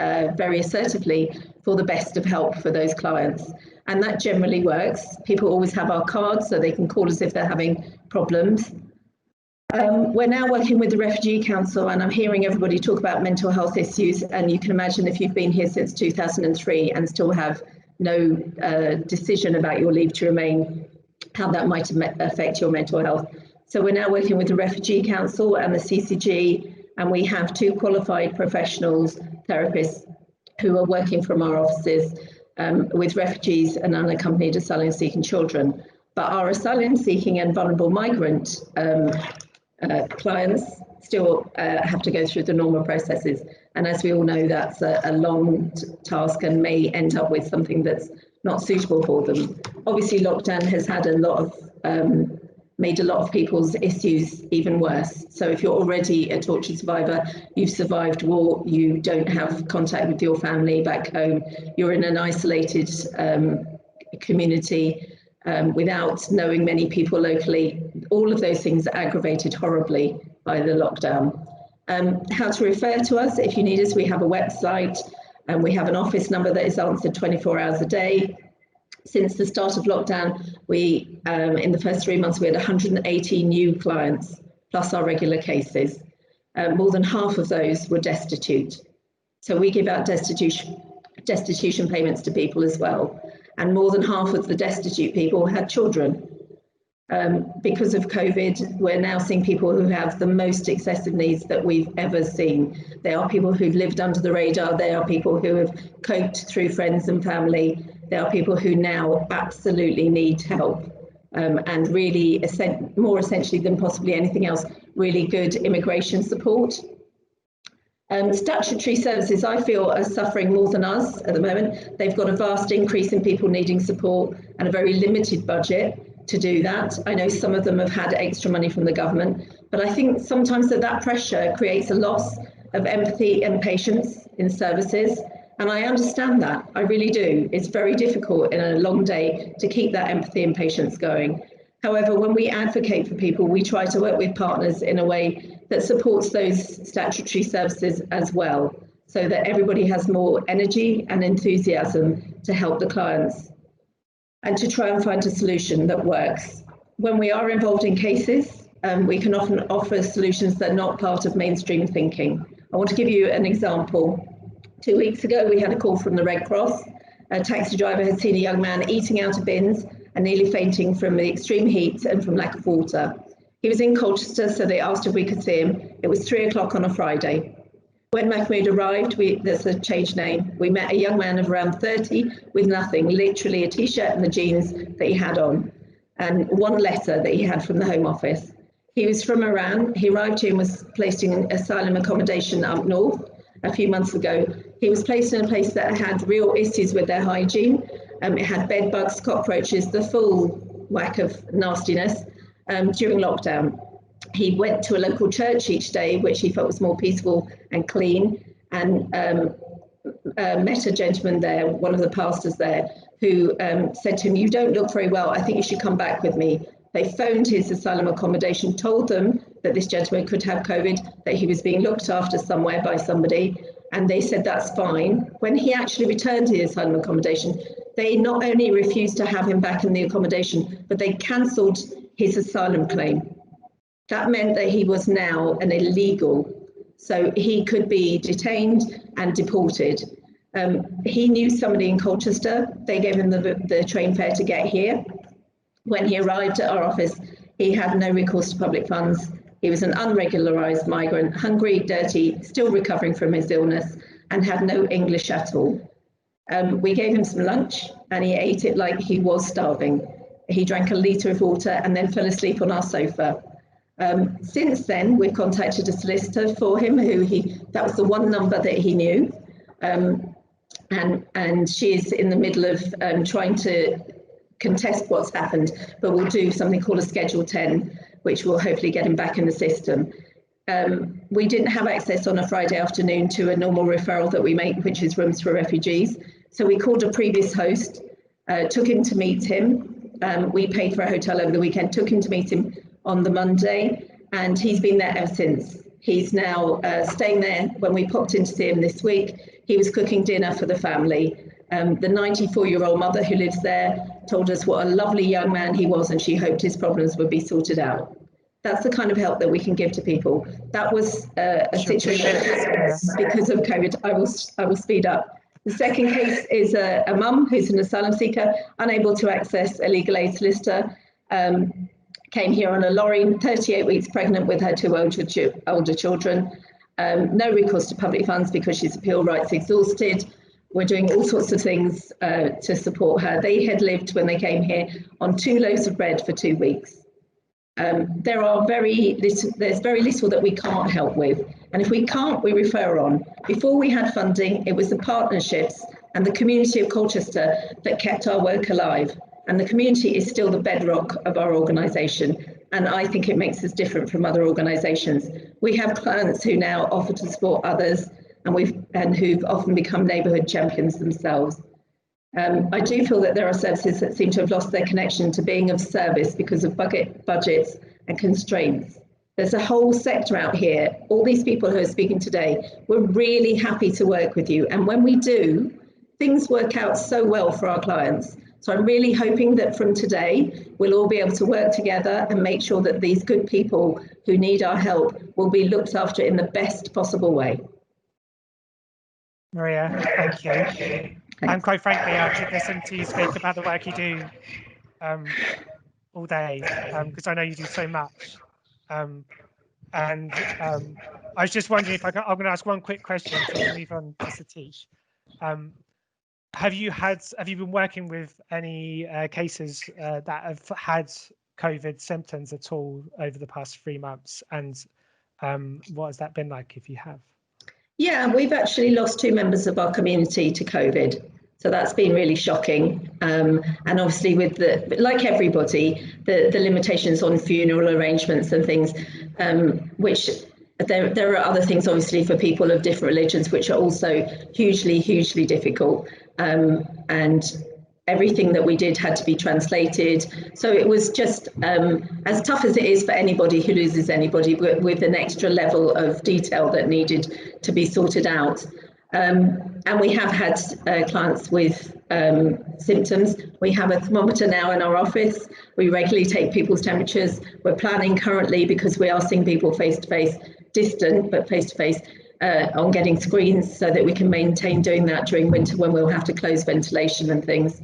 very assertively for the best of help for those clients. And that generally works. People always have our cards so they can call us if they're having problems. We're now working with the Refugee Council, and I'm hearing everybody talk about mental health issues, and you can imagine if you've been here since 2003 and still have no decision about your leave to remain, how that might affect your mental health. So we're now working with the Refugee Council and the CCG, and we have 2 qualified professionals, therapists, who are working from our offices with refugees and unaccompanied asylum-seeking children. But our asylum-seeking and vulnerable migrant clients still have to go through the normal processes. And as we all know, that's a long task and may end up with something that's not suitable for them. Obviously, lockdown has had made a lot of people's issues even worse. So if you're already a torture survivor, you've survived war, you don't have contact with your family back home, you're in an isolated community without knowing many people locally, all of those things are aggravated horribly by the lockdown. How to refer to us if you need us, we have a website and we have an office number that is answered 24 hours a day. Since the start of lockdown, we, in the first 3 months, we had 180 new clients, plus our regular cases. More than half of those were destitute. So we give out destitution payments to people as well. And more than half of the destitute people had children. Because of COVID, we're now seeing people who have the most excessive needs that we've ever seen. They are people who've lived under the radar. They are people who have coped through friends and family. They are people who now absolutely need help. And really, more essentially than possibly anything else, really good immigration support. Statutory services, I feel, are suffering more than us at the moment. They've got a vast increase in people needing support and a very limited budget to do that. I know some of them have had extra money from the government, but I think sometimes that pressure creates a loss of empathy and patience in services. And I understand that, I really do. It's very difficult in a long day to keep that empathy and patience going. However, when we advocate for people, we try to work with partners in a way that supports those statutory services as well, so that everybody has more energy and enthusiasm to help the clients and to try and find a solution that works. When we are involved in cases, we can often offer solutions that are not part of mainstream thinking. I want to give you an example. 2 weeks ago, we had a call from the Red Cross. A taxi driver had seen a young man eating out of bins and nearly fainting from the extreme heat and from lack of water. He was in Colchester, so they asked if we could see him. It was 3 o'clock on a Friday. When Mahmoud arrived, that's a changed name, we met a young man of around 30 with nothing, literally a t-shirt and the jeans that he had on, and one letter that he had from the Home Office. He was from Iran. He arrived here and was placed in asylum accommodation up north a few months ago. He was placed in a place that had real issues with their hygiene. It had bed bugs, cockroaches, the full whack of nastiness during lockdown. He went to a local church each day, which he felt was more peaceful and clean, and met a gentleman there, one of the pastors there, who said to him, "You don't look very well, I think you should come back with me." They phoned his asylum accommodation, told them that this gentleman could have COVID, that he was being looked after somewhere by somebody, and they said that's fine. When he actually returned to the asylum accommodation, they not only refused to have him back in the accommodation, but they cancelled his asylum claim. That meant that he was now an illegal, so he could be detained and deported. He knew somebody in Colchester. They gave him the train fare to get here. When he arrived at our office, he had no recourse to public funds. He was an unregularised migrant, hungry, dirty, still recovering from his illness, and had no English at all. We gave him some lunch, and he ate it like he was starving. He drank a litre of water and then fell asleep on our sofa. Since then, we've contacted a solicitor for him, that was the one number that he knew. And she is in the middle of trying to contest what's happened, but we'll do something called a Schedule 10, which will hopefully get him back in the system. We didn't have access on a Friday afternoon to a normal referral that we make, which is Rooms for Refugees. So we called a previous host, took him to meet him. We paid for a hotel over the weekend, took him to meet him on the Monday, and he's been there ever since. He's now staying there. When we popped in to see him this week, he was cooking dinner for the family. The 94-year-old mother who lives there told us what a lovely young man he was, and she hoped his problems would be sorted out. That's the kind of help that we can give to people. That was a situation because of COVID. I will speed up. The second case is a mum who's an asylum seeker, unable to access a legal aid solicitor, came here on a lorry, 38 weeks pregnant with her 2 older children, no recourse to public funds because she's appeal rights exhausted. We're doing all sorts of things to support her. They had lived, when they came here, on 2 loaves of bread for 2 weeks. There's very little that we can't help with. And if we can't, we refer on. Before we had funding, it was the partnerships and the community of Colchester that kept our work alive. And the community is still the bedrock of our organisation. And I think it makes us different from other organisations. We have clients who now offer to support others, and who've often become neighbourhood champions themselves. I do feel that there are services that seem to have lost their connection to being of service because of budgets and constraints. There's a whole sector out here, all these people who are speaking today, we're really happy to work with you. And when we do, things work out so well for our clients. So I'm really hoping that from today, we'll all be able to work together and make sure that these good people who need our help will be looked after in the best possible way. Maria, thank you. And quite frankly, I could listen to you speak about the work you do all day, because I know you do so much. I was just wondering if I'm going to ask one quick question before we move on to Satish. Have you been working with any cases that have had COVID symptoms at all over the past 3 months? And what has that been like if you have? Yeah, we've actually lost 2 members of our community to COVID. So that's been really shocking. And obviously with like everybody, the limitations on funeral arrangements and things, which there are other things obviously for people of different religions, which are also hugely, hugely difficult. And everything that we did had to be translated. So it was just as tough as it is for anybody who loses anybody, with an extra level of detail that needed to be sorted out. And we have had clients with symptoms. We have a thermometer now in our office. We regularly take people's temperatures. We're planning currently, because we are seeing people face-to-face, distant, but face-to-face, on getting screens so that we can maintain doing that during winter when we'll have to close ventilation and things.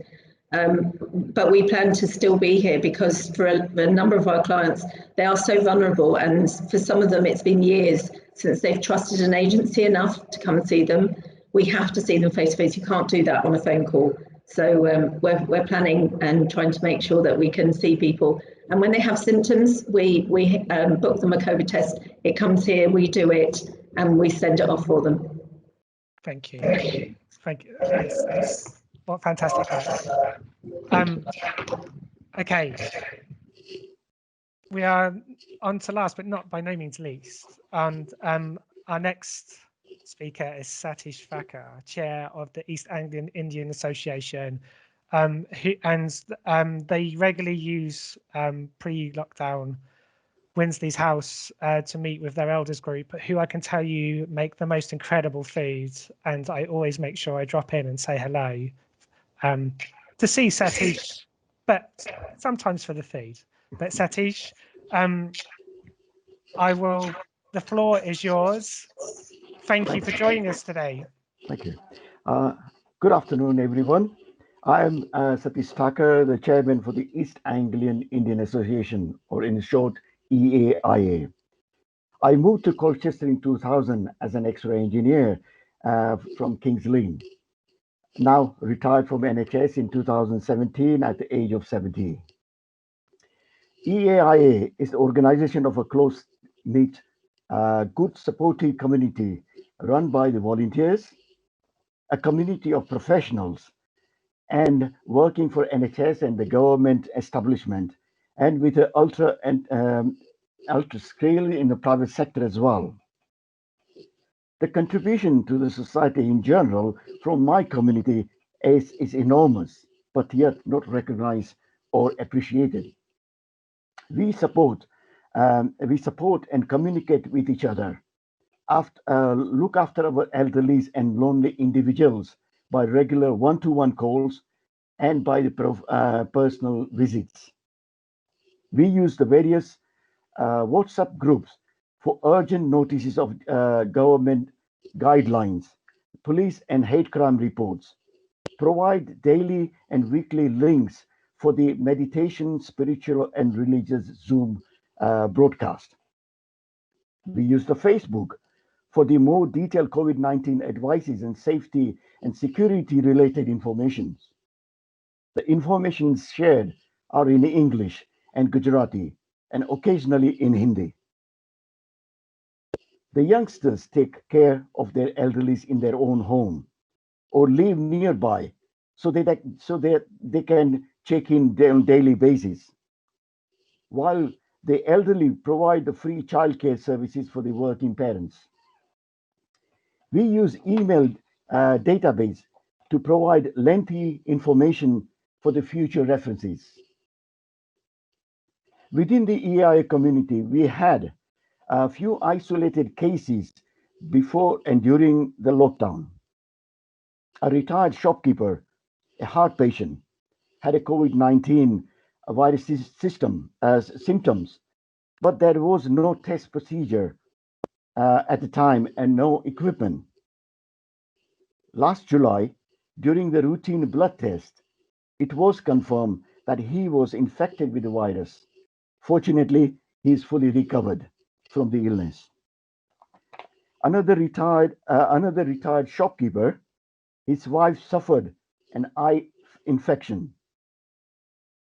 But we plan to still be here because for a number of our clients, they are so vulnerable, and for some of them it's been years since they've trusted an agency enough to come and see them. We have to see them face to face. You can't do that on a phone call. So we're planning and trying to make sure that we can see people. And when they have symptoms, we book them a COVID test. It comes here, we do it, and we send it off for them. Thank you. Thank you. What fantastic work. Okay. We are on to last, but not by no means least. And our next speaker is Satish Thakur, chair of the East Anglian Indian Association, they regularly use pre-lockdown Winsley's House to meet with their elders group, who I can tell you make the most incredible food, and I always make sure I drop in and say hello to see Satish, but sometimes for the food. But Satish, the floor is yours. Thank you for joining us today. Thank you. Good afternoon, everyone. I'm Satish Thakur, the chairman for the East Anglian Indian Association, or in short, EAIA. I moved to Colchester in 2000 as an X-ray engineer from King's Lynn. Now retired from NHS in 2017 at the age of 70. EAIA is the organization of a close-knit, good supportive community run by the volunteers, a community of professionals, and working for NHS and the government establishment, and with an ultra scale in the private sector as well. The contribution to the society in general from my community is enormous, but yet not recognized or appreciated. We support and communicate with each other, look after our elderly and lonely individuals by regular one-to-one calls and by the personal visits. We use the various WhatsApp groups for urgent notices of government guidelines, police and hate crime reports, provide daily and weekly links for the meditation, spiritual and religious Zoom broadcast. We use the Facebook for the more detailed COVID-19 advices and safety and security related information. The information shared are in English and Gujarati and occasionally in Hindi. The youngsters take care of their elderly in their own home or live nearby so that they can check in on a daily basis, while the elderly provide the free childcare services for the working parents. We use email database to provide lengthy information for the future references. Within the EIA community, we had a few isolated cases before and during the lockdown. A retired shopkeeper, a heart patient, had a COVID-19 virus symptoms, but there was no test procedure at the time and no equipment. Last July, during the routine blood test, it was confirmed that he was infected with the virus. Fortunately, he is fully recovered from the illness. Another retired shopkeeper, his wife suffered an eye infection.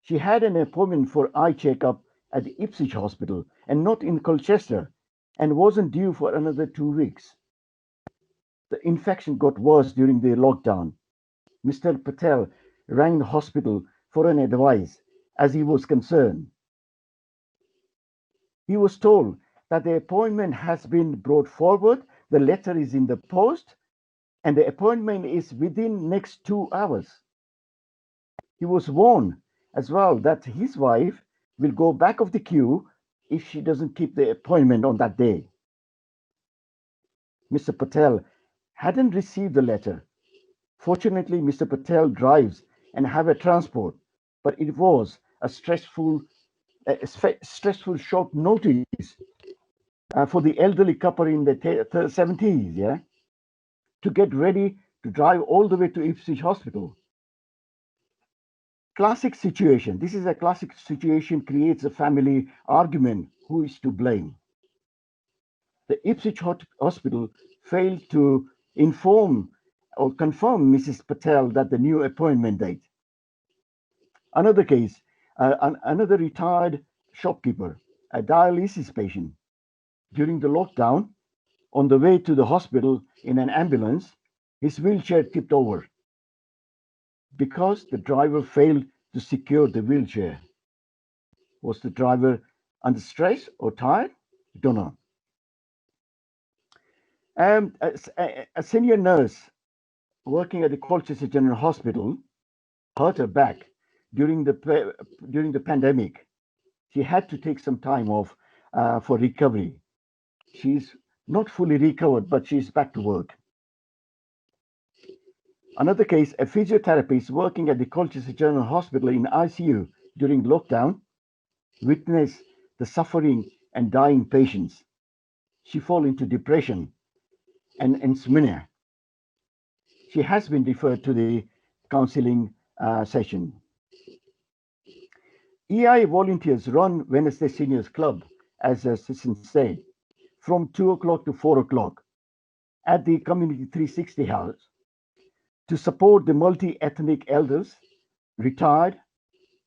She had an appointment for eye checkup at the Ipswich Hospital and not in Colchester, and wasn't due for another 2 weeks. The infection got worse during the lockdown. Mr. Patel rang the hospital for an advice as he was concerned. He was told that the appointment has been brought forward, the letter is in the post, and the appointment is within next 2 hours. He was warned as well that his wife will go back of the queue if she doesn't keep the appointment on that day. Mr. Patel hadn't received the letter. Fortunately, Mr. Patel drives and have a transport, but it was a stressful short notice for the elderly couple in the 70s, yeah, to get ready to drive all the way to Ipswich Hospital. Classic situation. This is a classic situation, creates a family argument. Who is to blame? The Ipswich Hospital failed to inform or confirm Mrs. Patel that the new appointment date. Another case, another retired shopkeeper, a dialysis patient. During the lockdown, on the way to the hospital in an ambulance, his wheelchair tipped over because the driver failed to secure the wheelchair. Was the driver under stress or tired? Don't know. A senior nurse working at the Colchester General Hospital hurt her back during the pandemic. She had to take some time off for recovery. She's not fully recovered, but she's back to work. Another case, a physiotherapist working at the Colchester General Hospital in ICU during lockdown witnessed the suffering and dying patients. She fell into depression and insomnia. She has been referred to the counseling session. EI volunteers run Wednesday Seniors Club, as the assistant said, from 2 o'clock to 4 o'clock at the Community 360 House to support the multi-ethnic elders, retired,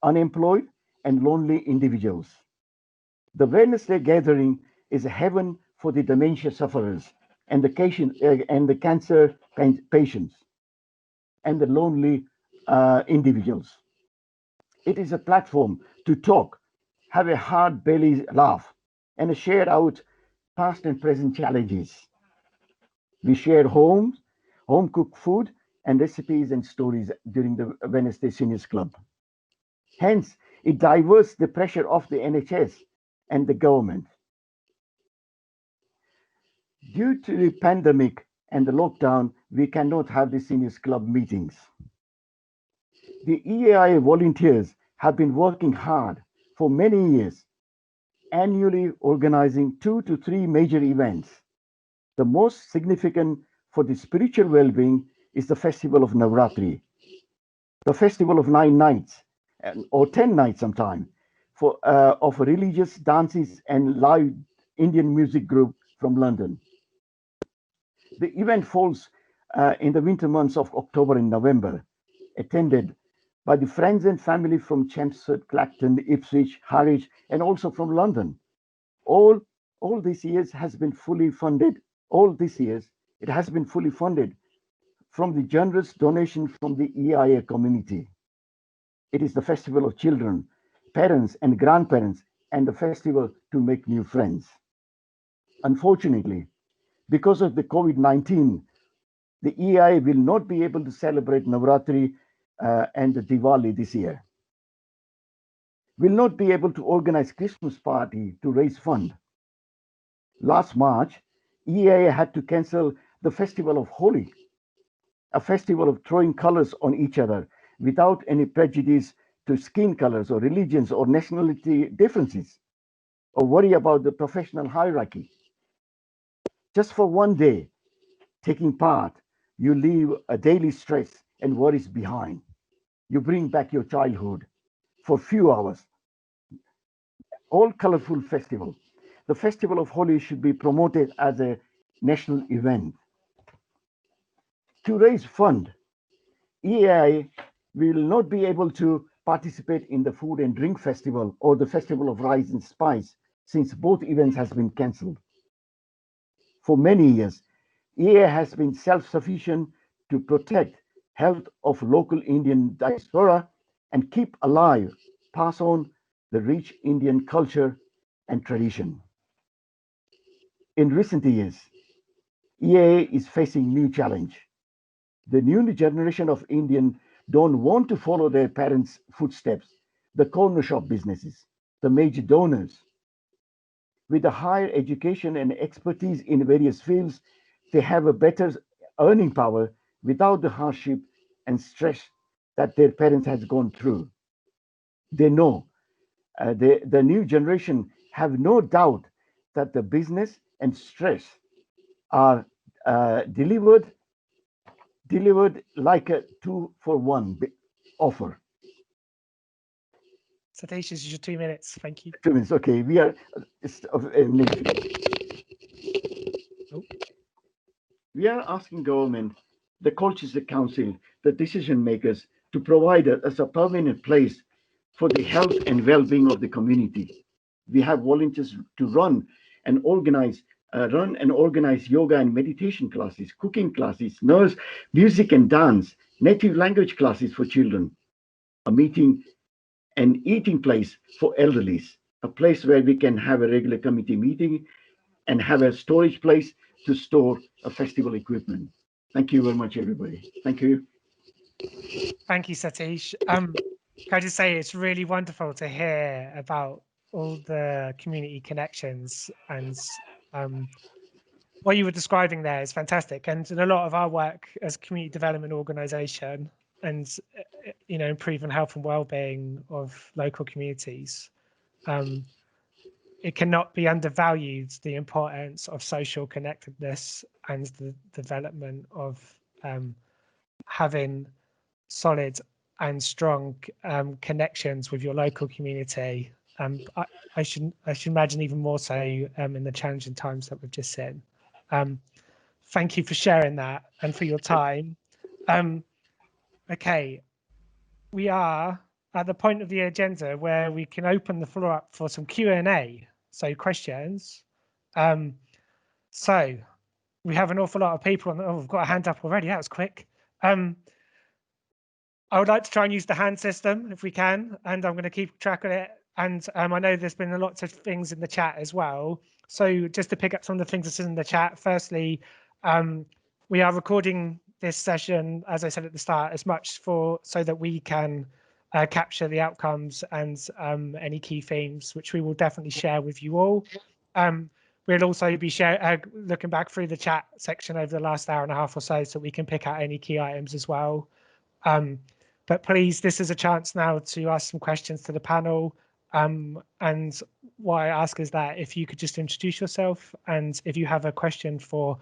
unemployed, and lonely individuals. The Wednesday gathering is a heaven for the dementia sufferers and the cancer patients and the lonely individuals. It is a platform to talk, have a hard belly laugh, and share out past and present challenges. We share home cooked food and recipes and stories during the Wednesday Seniors Club. Hence, it diverts the pressure of the NHS and the government. Due to the pandemic and the lockdown, we cannot have the Seniors Club meetings. The EAI volunteers have been working hard for many years, annually organizing 2 to 3 major events. The most significant for the spiritual well-being is the Festival of Navratri, the festival of 9 nights, or 10 nights sometime, of religious dances and live Indian music group from London. The event falls in the winter months of October and November, attended by the friends and family from Chelmsford, Clacton, Ipswich, Harwich, and also from London. All these years has been fully funded. All these years, it has been fully funded from the generous donation from the EIA community. It is the festival of children, parents and grandparents, and the festival to make new friends. Unfortunately, because of the COVID-19, the EIA will not be able to celebrate Navratri and the Diwali this year. Will not be able to organize Christmas party to raise fund. Last March, EIA had to cancel the festival of Holi, a festival of throwing colors on each other without any prejudice to skin colors or religions or nationality differences, or worry about the professional hierarchy. Just for one day, taking part, you leave a daily stress and worries behind. You bring back your childhood, for few hours. All colorful festival. The Festival of Holi should be promoted as a national event. To raise fund, EAI will not be able to participate in the Food and Drink Festival or the Festival of Rice and Spice since both events has been cancelled. For many years, EAI has been self-sufficient to protect health of local Indian diaspora and keep alive, pass on the rich Indian culture and tradition. In recent years, EAI is facing new challenge. The new generation of Indian don't want to follow their parents' footsteps, the corner shop businesses, the major donors. With a higher education and expertise in various fields, they have a better earning power without the hardship and stress that their parents has gone through. They know the new generation have no doubt that the business and stress are delivered like a 2-for-1 offer. Satish, this is your 2 minutes. Thank you. 2 minutes. Okay, we are. We are asking government, the Colchester Council, the decision makers to provide us a permanent place for the health and well-being of the community. We have volunteers to run and organize yoga and meditation classes, cooking classes, nurse, music and dance, native language classes for children, a meeting and eating place for elderlies, a place where we can have a regular committee meeting and have a storage place to store a festival equipment. Thank you very much, everybody. Thank you. Thank you, Satish. Can I just say it's really wonderful to hear about all the community connections, and what you were describing there is fantastic. And in a lot of our work as a community development organisation, and improving health and well-being of local communities, it cannot be undervalued, the importance of social connectedness and the development of having solid and strong connections with your local community. I should imagine even more so in the challenging times that we've just seen. Thank you for sharing that and for your time. Okay, we are at the point of the agenda where we can open the floor up for some Q&A, so questions. So we have an awful lot of people on. Oh, we've got a hand up already. That was quick. I would like to try and use the hand system if we can, and I'm going to keep track of it. And I know there's been lots of things in the chat as well. So just to pick up some of the things that's in the chat. Firstly, we are recording this session, as I said at the start, as much so that we can capture the outcomes and any key themes, which we will definitely share with you all. We'll also be looking back through the chat section over the last hour and a half or so we can pick out any key items as well. But please, this is a chance now to ask some questions to the panel. And what I ask is that if you could just introduce yourself, and if you have a question for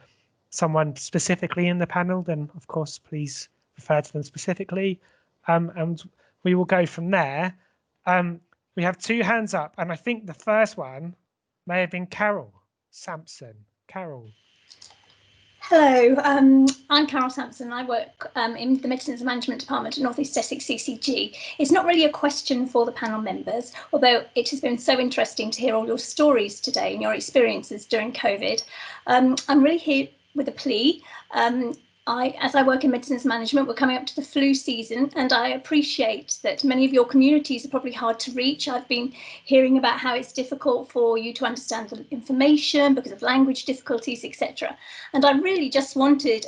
someone specifically in the panel, then of course, please refer to them specifically. And we will go from there. We have 2 hands up, and I think the first one may have been Carol Sampson. Carol. Hello, I'm Carol Sampson. I work in the Medicines Management Department at North East Essex CCG. It's not really a question for the panel members, although it has been so interesting to hear all your stories today and your experiences during COVID. I'm really here with a plea. As I work in medicines management, we're coming up to the flu season, and I appreciate that many of your communities are probably hard to reach. I've been hearing about how it's difficult for you to understand the information because of language difficulties, etc. And I really just wanted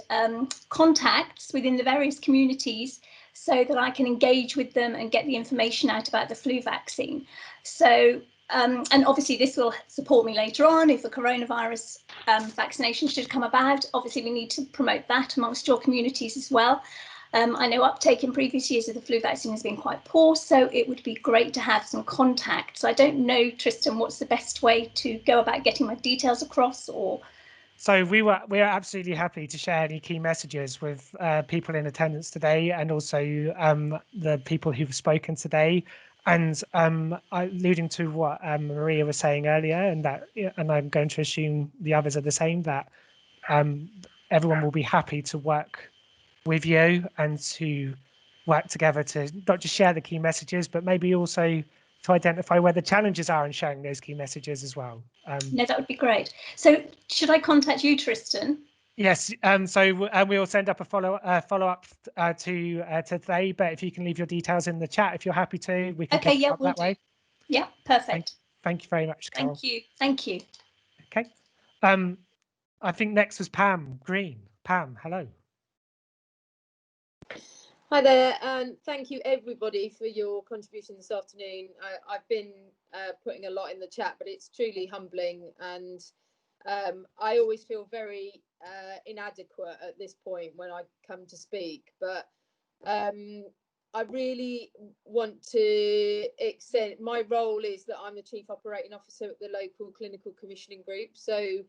contacts within the various communities so that I can engage with them and get the information out about the flu vaccine. So, and obviously this will support me later on if the coronavirus vaccination should come about. Obviously we need to promote that amongst your communities as well. I know uptake in previous years of the flu vaccine has been quite poor, so it would be great to have some contact. So I don't know, Tristan, what's the best way to go about getting my details across? Or So we are absolutely happy to share any key messages with people in attendance today, and also the people who've spoken today. And alluding to what Maria was saying earlier, and I'm going to assume the others are the same, that everyone will be happy to work with you and to work together to not just share the key messages, but maybe also to identify where the challenges are in sharing those key messages as well. No, that would be great. So should I contact you, Tristan? Yes, so we'll send up a follow-up to today, but if you can leave your details in the chat, if you're happy to, we can pick it up that way. Yeah, perfect. Thank you very much, Carol. Thank you. Okay. I think next was Pam Green. Pam, hello. Hi there, and thank you everybody for your contribution this afternoon. I've been putting a lot in the chat, but it's truly humbling, and I always feel very inadequate at this point when I come to speak. But I really want to extend, my role is that I'm the Chief Operating Officer at the local clinical commissioning group. So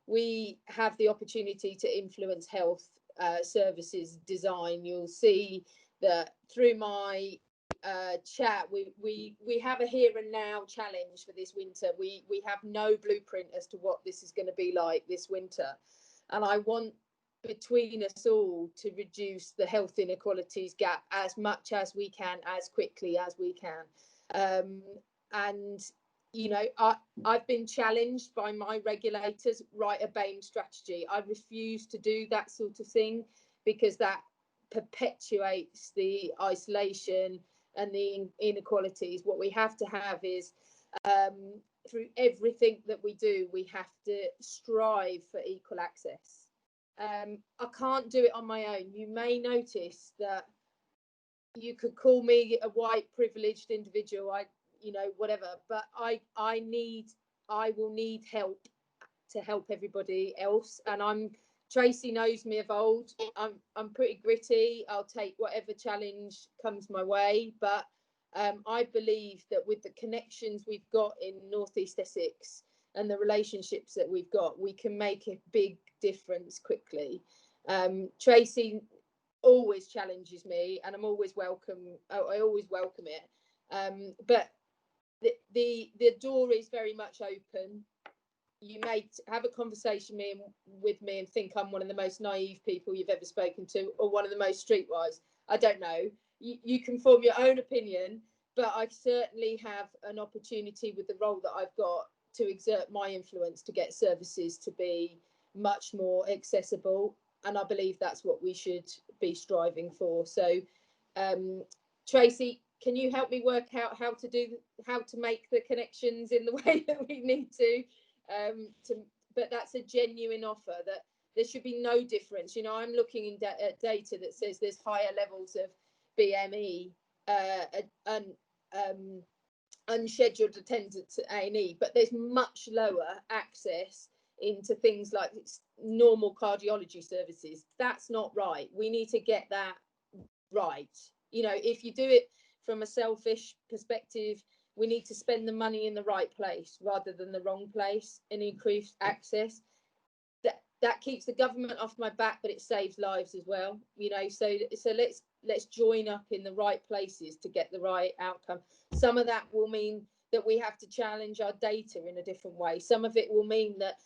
we have the opportunity to influence health services design. You'll see that through my chat, we have a here and now challenge for this winter. We have no blueprint as to what this is going to be like this winter, and I want between us all to reduce the health inequalities gap as much as we can, as quickly as we can. And you know, I've been challenged by my regulators, write a BAME strategy. I refuse to do that sort of thing because that perpetuates the isolation and the inequalities. What we have to have is through everything that we do, we have to strive for equal access. I can't do it on my own. You may notice that you could call me a white privileged individual, you know, whatever, but I will need help to help everybody else. And Tracy knows me of old. I'm pretty gritty. I'll take whatever challenge comes my way. But I believe that with the connections we've got in North East Essex and the relationships that we've got, we can make a big difference quickly. Tracy always challenges me, and I'm always welcome. I always welcome it. But the door is very much open. You may have a conversation with me and think I'm one of the most naive people you've ever spoken to, or one of the most streetwise. I don't know. You can form your own opinion, but I certainly have an opportunity with the role that I've got to exert my influence to get services to be much more accessible. And I believe that's what we should be striving for. So, Tracy, can you help me work out how to make the connections in the way that we need to? But that's a genuine offer, that there should be no difference. You know, I'm looking at data that says there's higher levels of BME unscheduled attendance at A&E, but there's much lower access into things like normal cardiology services. That's not right. We need to get that right. You know, if you do it from a selfish perspective, we need to spend the money in the right place rather than the wrong place and increase access. That keeps the government off my back, but it saves lives as well. You know, so let's join up in the right places to get the right outcome. Some of that will mean that we have to challenge our data in a different way. Some of it will mean that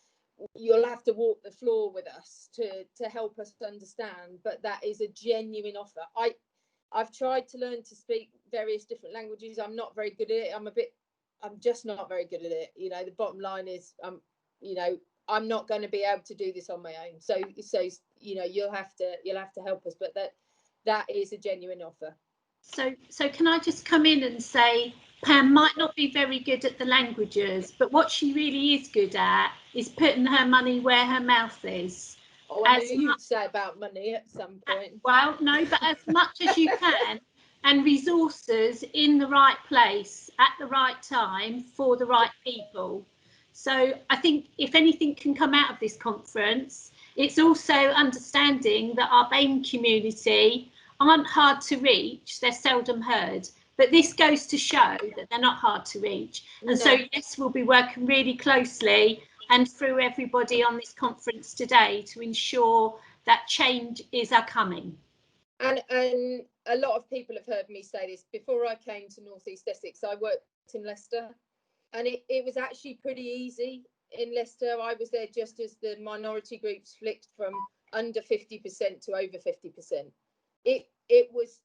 you'll have to walk the floor with us to help us understand, but that is a genuine offer. I've tried to learn to speak various different languages. I'm not very good at it. I'm just not very good at it. You know, the bottom line is, you know, I'm not going to be able to do this on my own. So, you know, you'll have to help us, but that is a genuine offer. So can I just come in and say, Pam might not be very good at the languages, but what she really is good at is putting her money where her mouth is. Oh, I knew you'd say about money at some point. Well, no, but as much as you can, and resources in the right place at the right time for the right people. So I think if anything can come out of this conference, it's also understanding that our BAME community aren't hard to reach, they're seldom heard. But this goes to show that they're not hard to reach. And so, yes, we'll be working really closely and through everybody on this conference today to ensure that change is coming. And a lot of people have heard me say this. Before I came to North East Essex, I worked in Leicester, and it was actually pretty easy in Leicester. I was there just as the minority groups flicked from under 50% to over 50%. It was,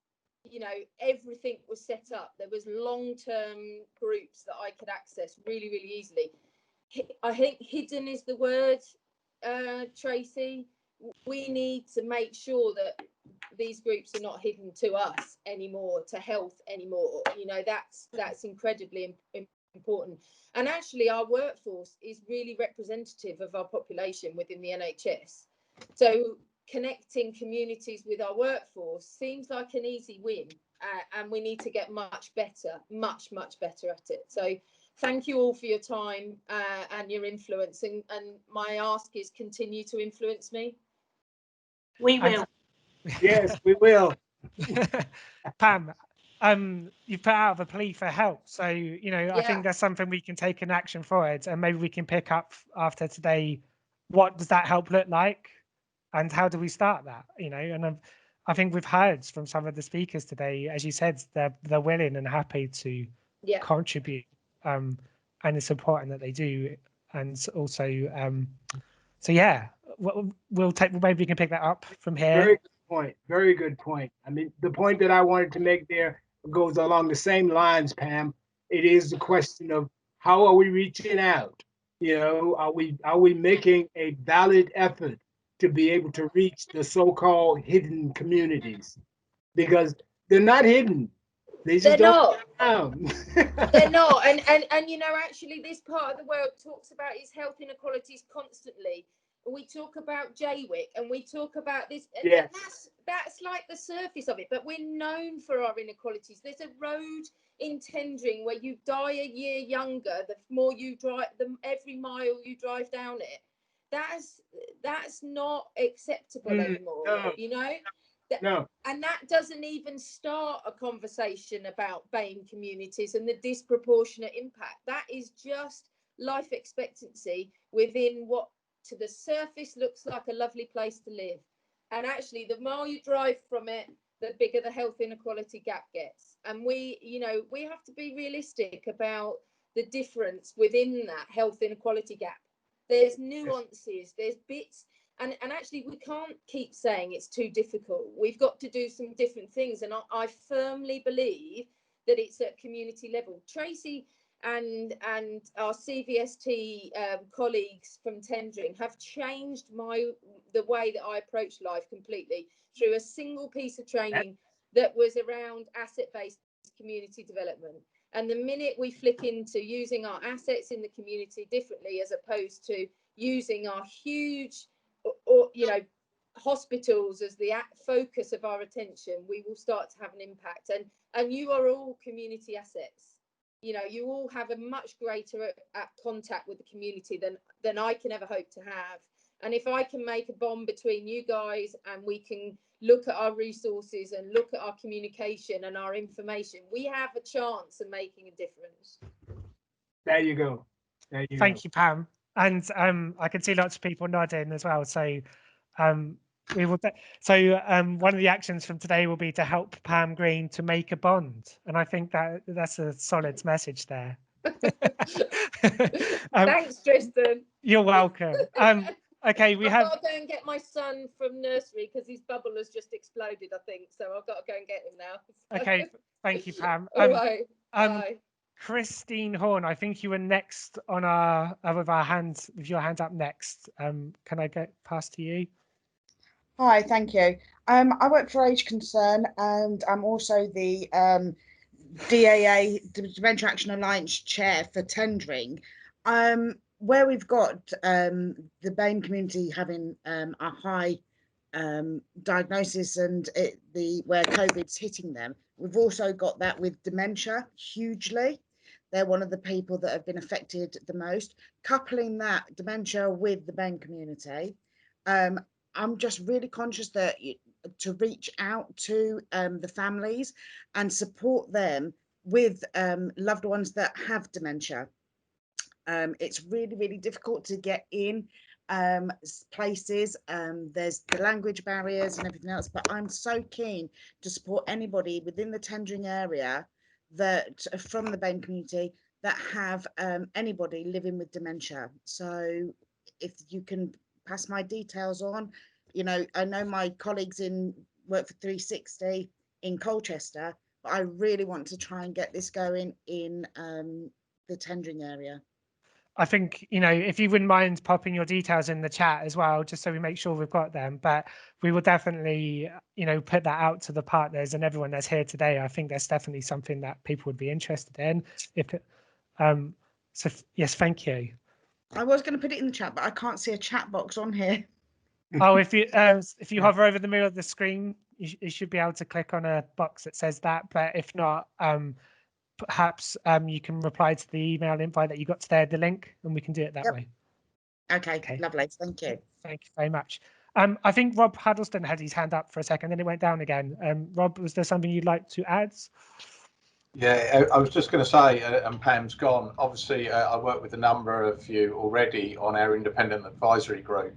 you know, everything was set up. There was long-term groups that I could access really, really easily. I think hidden is the word, Tracy. We need to make sure that these groups are not hidden to us anymore, to health anymore. You know, that's incredibly important. And actually our workforce is really representative of our population within the NHS. So connecting communities with our workforce seems like an easy win, and we need to get much better at it. So thank you all for your time and your influence, and my ask is continue to influence me. We will. Yes, we will. Pam, you've put out a plea for help. So, you know, I think that's something we can take an action forward, and maybe we can pick up after today. What does that help look like? And how do we start that? You know, and I think we've heard from some of the speakers today, as you said, they're willing and happy to contribute. And it's important that they do. And also, so yeah, we'll maybe we can pick that up from here. Very good point. Very good point. I mean, the point that I wanted to make there goes along the same lines, Pam. It is the question of how are we reaching out? You know, are we making a valid effort to be able to reach the so-called hidden communities? Because they're not hidden. They just don't come. They're not. And you know, actually this part of the world talks about its health inequalities constantly. We talk about JWIC and we talk about this, and that's like the surface of it, but we're known for our inequalities. There's a road in Tendring where you die a year younger the more you drive, every mile you drive down it. That's not acceptable anymore, you know? No. And that doesn't even start a conversation about BAME communities and the disproportionate impact. That is just life expectancy within what to the surface looks like a lovely place to live. And actually, the more you drive from it, the bigger the health inequality gap gets. And we, you know, we have to be realistic about the difference within that health inequality gap. There's nuances, there's bits. And actually, we can't keep saying it's too difficult. We've got to do some different things. And I firmly believe that it's at community level. Tracy and our CVST colleagues from Tendring have changed the way that I approach life completely through a single piece of training that was around asset-based community development. And the minute we flick into using our assets in the community differently, as opposed to using our huge, or you know, hospitals as the focus of our attention, we will start to have an impact. And you are all community assets. You know, you all have a much greater contact with the community than I can ever hope to have. And if I can make a bond between you guys and we can look at our resources and look at our communication and our information, we have a chance of making a difference. There you go. Thank you, Pam. And I can see lots of people nodding as well. So we will. So one of the actions from today will be to help Pam Green to make a bond, and I think that's a solid message there. Thanks, Tristan. You're welcome. Okay, I've got to go and get my son from nursery because his bubble has just exploded, I think. So I've got to go and get him now. Okay, thank you, Pam. All right. Bye. Christine Horn, I think you were next on with your hands up next. Can I get past to you? Hi, thank you. I work for Age Concern, and I'm also the DAA, Dementia Action Alliance chair for Tendring. Where we've got the BAME community having a high diagnosis and where COVID's hitting them, we've also got that with dementia hugely. They're one of the people that have been affected the most. Coupling that dementia with the BAME community, I'm just really conscious that to reach out to the families and support them with loved ones that have dementia. It's really, really difficult to get in places. There's the language barriers and everything else, but I'm so keen to support anybody within the tendering area that from the BAME community that have anybody living with dementia. So if you can pass my details on, you know, I know my colleagues in work for 360 in Colchester, but I really want to try and get this going in the tendering area. I think, you know, if you wouldn't mind popping your details in the chat as well, just so we make sure we've got them. But we will definitely, you know, put that out to the partners and everyone that's here today. I think that's definitely something that people would be interested in. So yes, thank you. I was going to put it in the chat, but I can't see a chat box on here. Oh, if you hover over the middle of the screen, you should be able to click on a box that says that. But if not, perhaps you can reply to the email invite that you got today, the link, and we can do it that way. Okay, lovely. Thank you. Thank you very much. I think Rob Huddleston had his hand up for a second, then it went down again. Rob, was there something you'd like to add? Yeah, I was just going to say, and Pam's gone, obviously I work with a number of you already on our independent advisory group.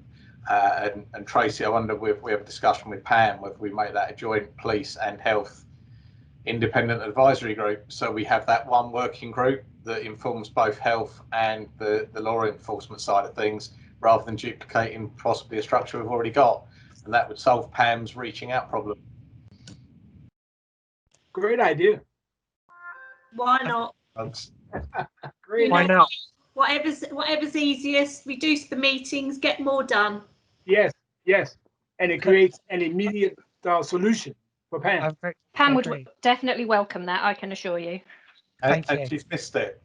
And Tracy, I wonder if we have a discussion with Pam, whether we make that a joint police and health independent advisory group. So we have that one working group that informs both health and the law enforcement side of things, rather than duplicating possibly a structure we've already got. And that would solve Pam's reaching out problem. Great idea. Why not? Great. Why not? Whatever's easiest, reduce the meetings, get more done. Yes, yes. And it creates an immediate solution for Pam. Pam would definitely welcome that, I can assure you. And she's missed it.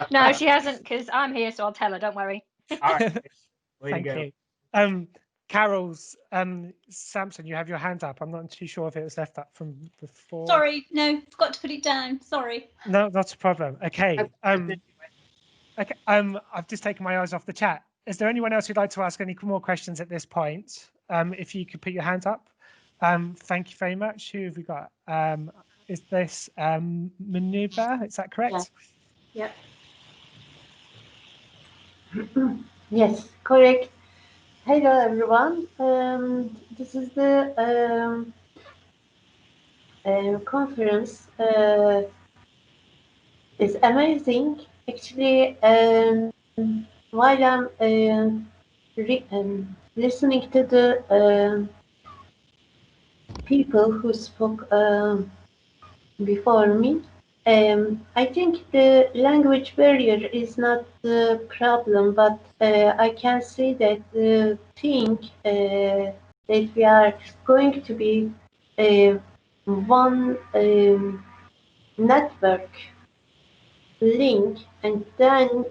No, she hasn't, because I'm here, so I'll tell her, don't worry. All right. Thank you. Carol's Samson, you have your hand up. I'm not too sure if it was left up from before. Sorry, no, forgot to put it down. Sorry. No, not a problem. Okay. Okay. I've just taken my eyes off the chat. Is there anyone else who'd like to ask any more questions at this point? If you could put your hand up. Thank you very much. Who have we got? Is this Manuba? Is that correct? Yeah. Yes, correct. Hello, everyone. This is the conference. It's amazing. Actually, while I'm listening to the people who spoke before me, I think the language barrier is not the problem, but I can see that the thing that we are going to be one network link, and then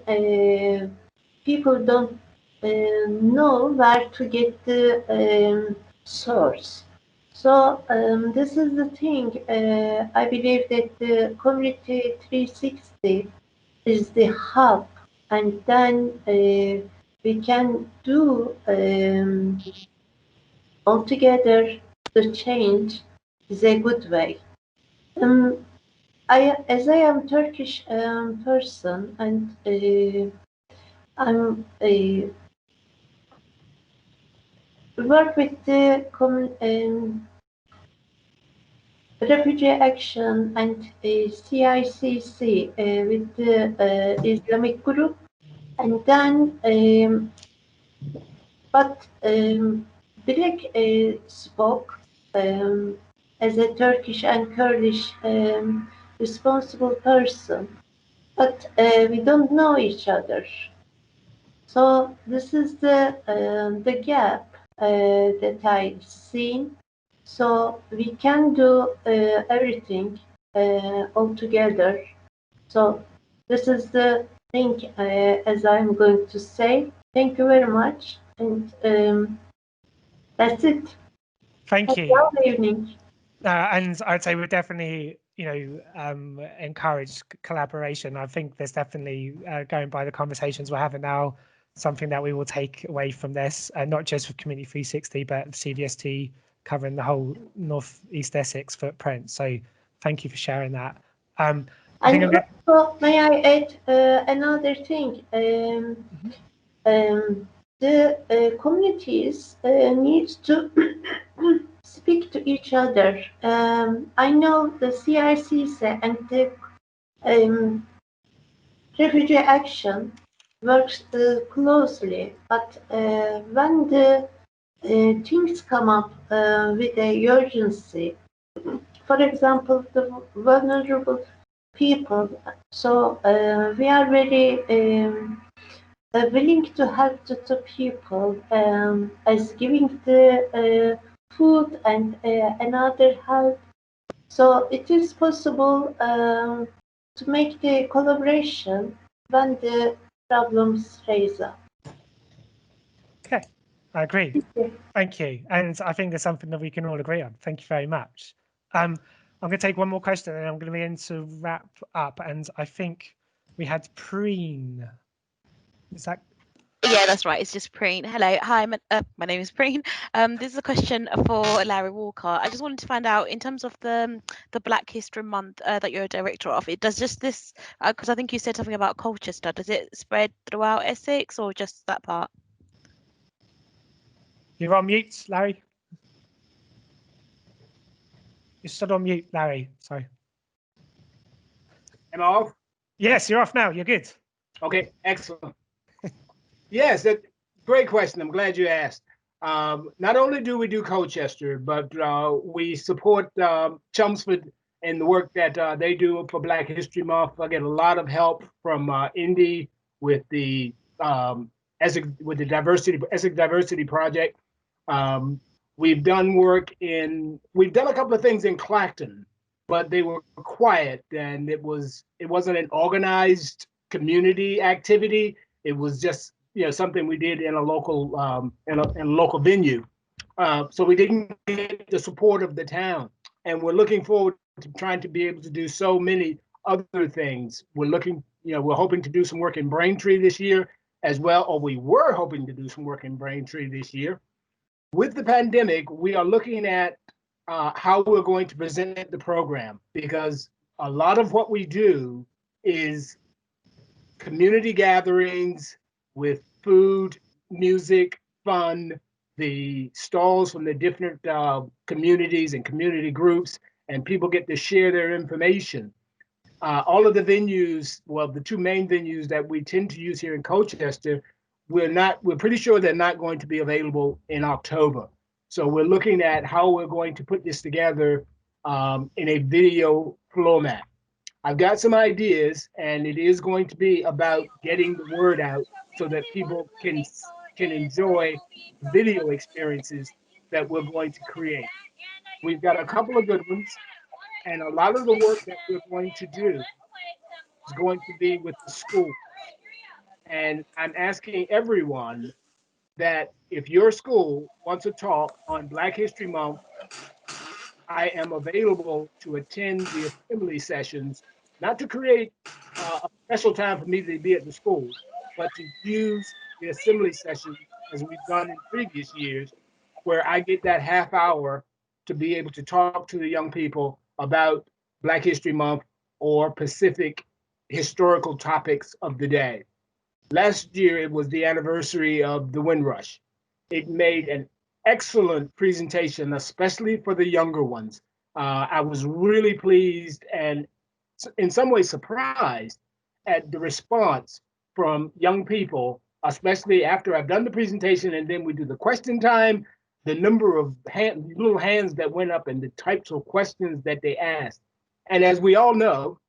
people don't know where to get the source. So this is the thing. I believe that the Community 360 is the hub, and then we can do altogether the change is a good way. As I am Turkish person, and I'm work with the Refugee Action and CICC with the Islamic group, and then but Black spoke as a Turkish and Kurdish responsible person, but we don't know each other. So this is the gap that I've seen. So we can do everything all together. So this is the thing as I'm going to say. Thank you very much, and that's it. Thank you. Have a good evening. And I'd say we're definitely, you know, encourage collaboration. I think there's definitely, going by the conversations we're having now, something that we will take away from this, not just with Community 360, but CVST covering the whole North East Essex footprint. So thank you for sharing that. And also, may I add another thing? the communities need to speak to each other. I know the CRCs and the refugee action works closely, but when the things come up with a urgency, for example, the vulnerable people, so we are very willing to help the people as giving the food and another help. So it is possible to make the collaboration when the problems raise up. Okay, I agree. Thank you. And I think there's something that we can all agree on. Thank you very much. I'm going to take one more question and I'm going to begin to wrap up. And I think we had Preen. Is that? Yeah, that's right. It's just Preen. Hello. Hi, my name is Preen. This is a question for Larry Walker. I just wanted to find out, in terms of the Black History Month that you're a director of, it does just this, because I think you said something about Colchester, does it spread throughout Essex or just that part? You're on mute, Larry. You're still on mute, Larry. Sorry. Am I off? Yes, you're off now. You're good. Okay, excellent. Yes, that great question. I'm glad you asked. Not only do we do Colchester, but we support Chelmsford and the work that they do for Black History Month. I get a lot of help from Indy with the Essex Diversity Project. We've done a couple of things in Clacton, but they were quiet and it wasn't an organized community activity. It was just something we did in a local in a local venue. So we didn't get the support of the town, and we're looking forward to trying to be able to do so many other things. We're hoping to do some work in Braintree this year as well, or we were hoping to do some work in Braintree this year. With the pandemic, we are looking at how we're going to present the program, because a lot of what we do is community gatherings with food, music, fun, the stalls from the different communities and community groups, and people get to share their information. All of the venues, well, the two main venues that we tend to use here in Colchester, we're pretty sure they're not going to be available in October. So we're looking at how we're going to put this together in a video format. I've got some ideas, and it is going to be about getting the word out so that people can enjoy video experiences that we're going to create. We've got a couple of good ones, and a lot of the work that we're going to do is going to be with the school. And I'm asking everyone that if your school wants to talk on Black History Month, I am available to attend the assembly sessions, not to create a special time for me to be at the school, but to use the assembly sessions as we've done in previous years, where I get that half hour to be able to talk to the young people about Black History Month or Pacific historical topics of the day. Last year, it was the anniversary of the Windrush. It made an excellent presentation, especially for the younger ones. I was really pleased and in some ways surprised at the response from young people, especially after I've done the presentation and then we do the question time, the number of little hands that went up and the types of questions that they asked. And as we all know,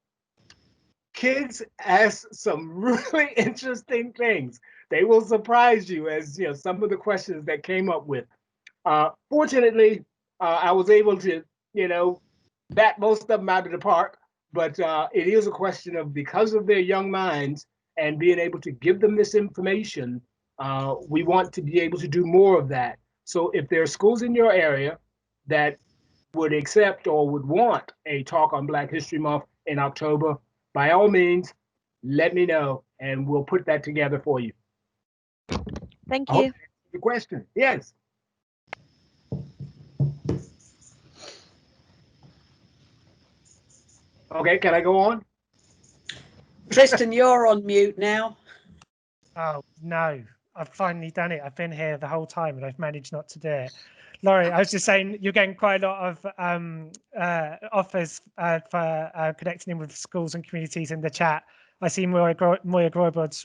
kids ask some really interesting things. They will surprise you, as some of the questions that came up with. Fortunately, I was able to, bat most of them out of the park, but it is a question of, because of their young minds and being able to give them this information, we want to be able to do more of that. So if there are schools in your area that would accept or would want a talk on Black History Month in October, by all means, let me know and we'll put that together for you. Thank you. The question, yes. Okay, can I go on? Tristan, you're on mute now. Oh, no. I've finally done it. I've been here the whole time and I've managed not to do it. Laurie, I was just saying you're getting quite a lot of offers for connecting in with schools and communities in the chat. I see Moira Groybos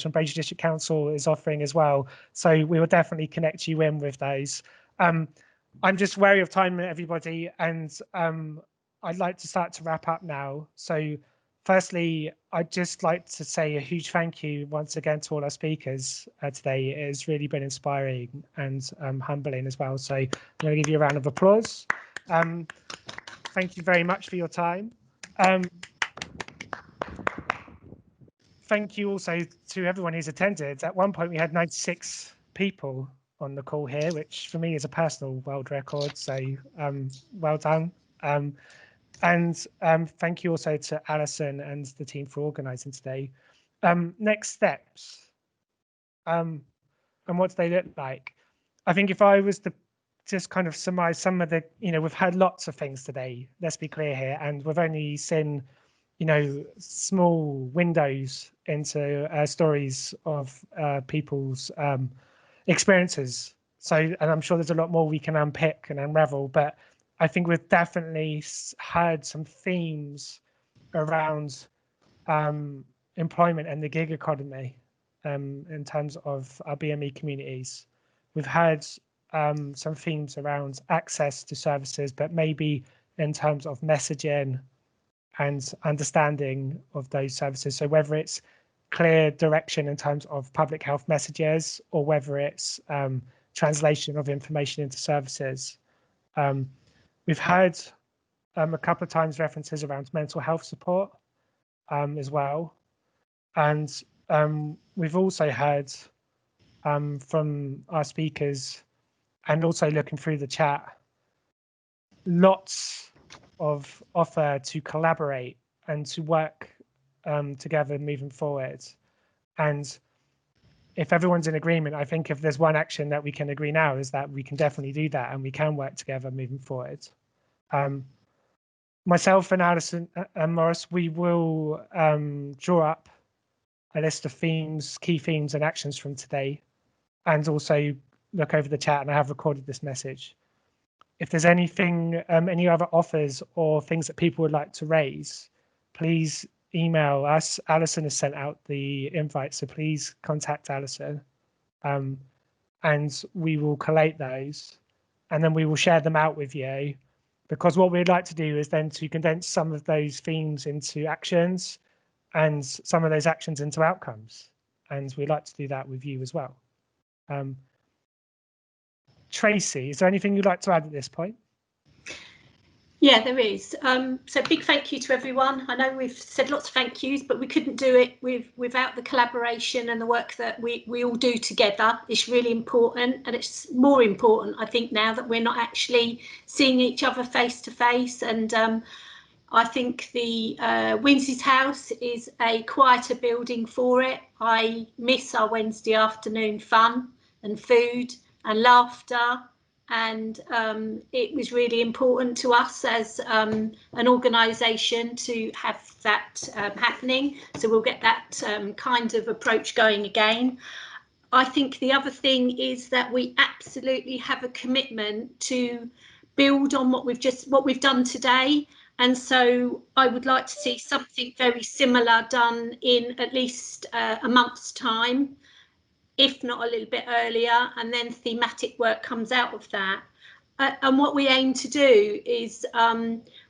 from Braintree District Council is offering as well. So we will definitely connect you in with those. I'm just wary of time, everybody, and I'd like to start to wrap up now. So firstly, I'd just like to say a huge thank you once again to all our speakers today. It has really been inspiring and humbling as well. So I'm going to give you a round of applause. Thank you very much for your time. Thank you also to everyone who's attended. At one point, we had 96 people on the call here, which for me is a personal world record. So well done. And thank you also to Alison and the team for organising today. Next steps, and what do they look like? I think if I was to just kind of surmise some of the, we've had lots of things today, let's be clear here, and we've only seen, small windows into stories of people's experiences. So, and I'm sure there's a lot more we can unpick and unravel, but I think we've definitely heard some themes around employment and the gig economy in terms of our BME communities. We've heard some themes around access to services, but maybe in terms of messaging and understanding of those services. So whether it's clear direction in terms of public health messages or whether it's translation of information into services. We've had a couple of times references around mental health support as well. And we've also heard from our speakers and also looking through the chat, lots of offer to collaborate and to work together moving forward. And if everyone's in agreement, I think if there's one action that we can agree now is that we can definitely do that and we can work together moving forward. Myself and Alison and Morris, we will draw up a list of themes, key themes and actions from today, and also look over the chat, and I have recorded this message. If there's anything, any other offers or things that people would like to raise, please email us. Alison has sent out the invite, so please contact Alison, and we will collate those, and then we will share them out with you, because what we'd like to do is then to condense some of those themes into actions and some of those actions into outcomes, and we'd like to do that with you as well. Tracy, is there anything you'd like to add at this point? Yeah, there is. So big thank you to everyone. I know we've said lots of thank yous, but we couldn't do it without the collaboration and the work that we all do together. It's really important, and it's more important, I think, now that we're not actually seeing each other face to face. And I think the Winsley's House is a quieter building for it. I miss our Wednesday afternoon fun and food and laughter. And it was really important to us as an organisation to have that happening. So we'll get that kind of approach going again. I think the other thing is that we absolutely have a commitment to build on what we've done today. And so I would like to see something very similar done in at least a month's time, if not a little bit earlier, and then thematic work comes out of that. And what we aim to do is,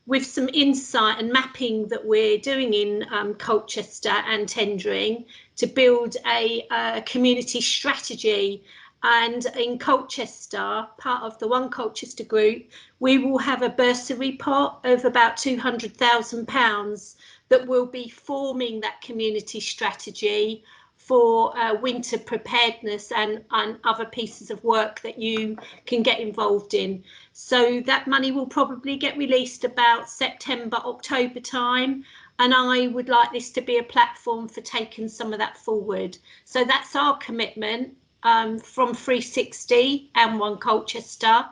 with some insight and mapping that we're doing in Colchester and Tendring, to build a community strategy. And in Colchester, part of the One Colchester group, we will have a bursary pot of about £200,000 that will be forming that community strategy for winter preparedness and other pieces of work that you can get involved in. So that money will probably get released about September, October time. And I would like this to be a platform for taking some of that forward. So that's our commitment from 360 and One Colchester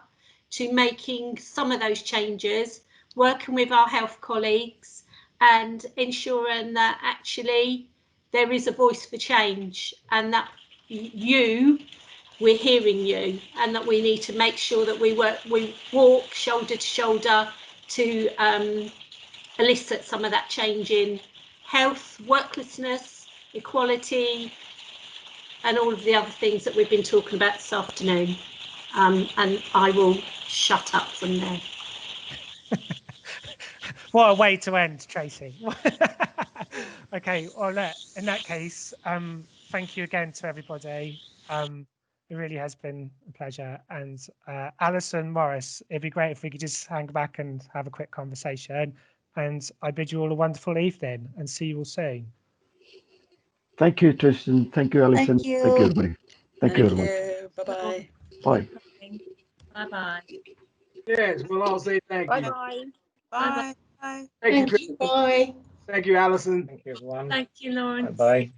to making some of those changes, working with our health colleagues and ensuring that actually there is a voice for change, and that we're hearing you, and that we need to make sure that we walk shoulder to shoulder to elicit some of that change in health, worklessness, equality, and all of the other things that we've been talking about this afternoon. And I will shut up from there. What a way to end, Tracy. Okay, well, in that case, thank you again to everybody. It really has been a pleasure. And Alison, Morris, it'd be great if we could just hang back and have a quick conversation. And I bid you all a wonderful evening and see you all soon. Thank you, Tristan. Thank you, Alison. Thank you. Thank you, everybody. Thank you very much. Bye-bye. Bye. Bye-bye. Yes, we'll all say thank you. Bye-bye. Bye. Bye. Thank you, Thank you. Chris. Bye. Thank you, Alison. Thank you, everyone. Thank you, Lawrence. Bye.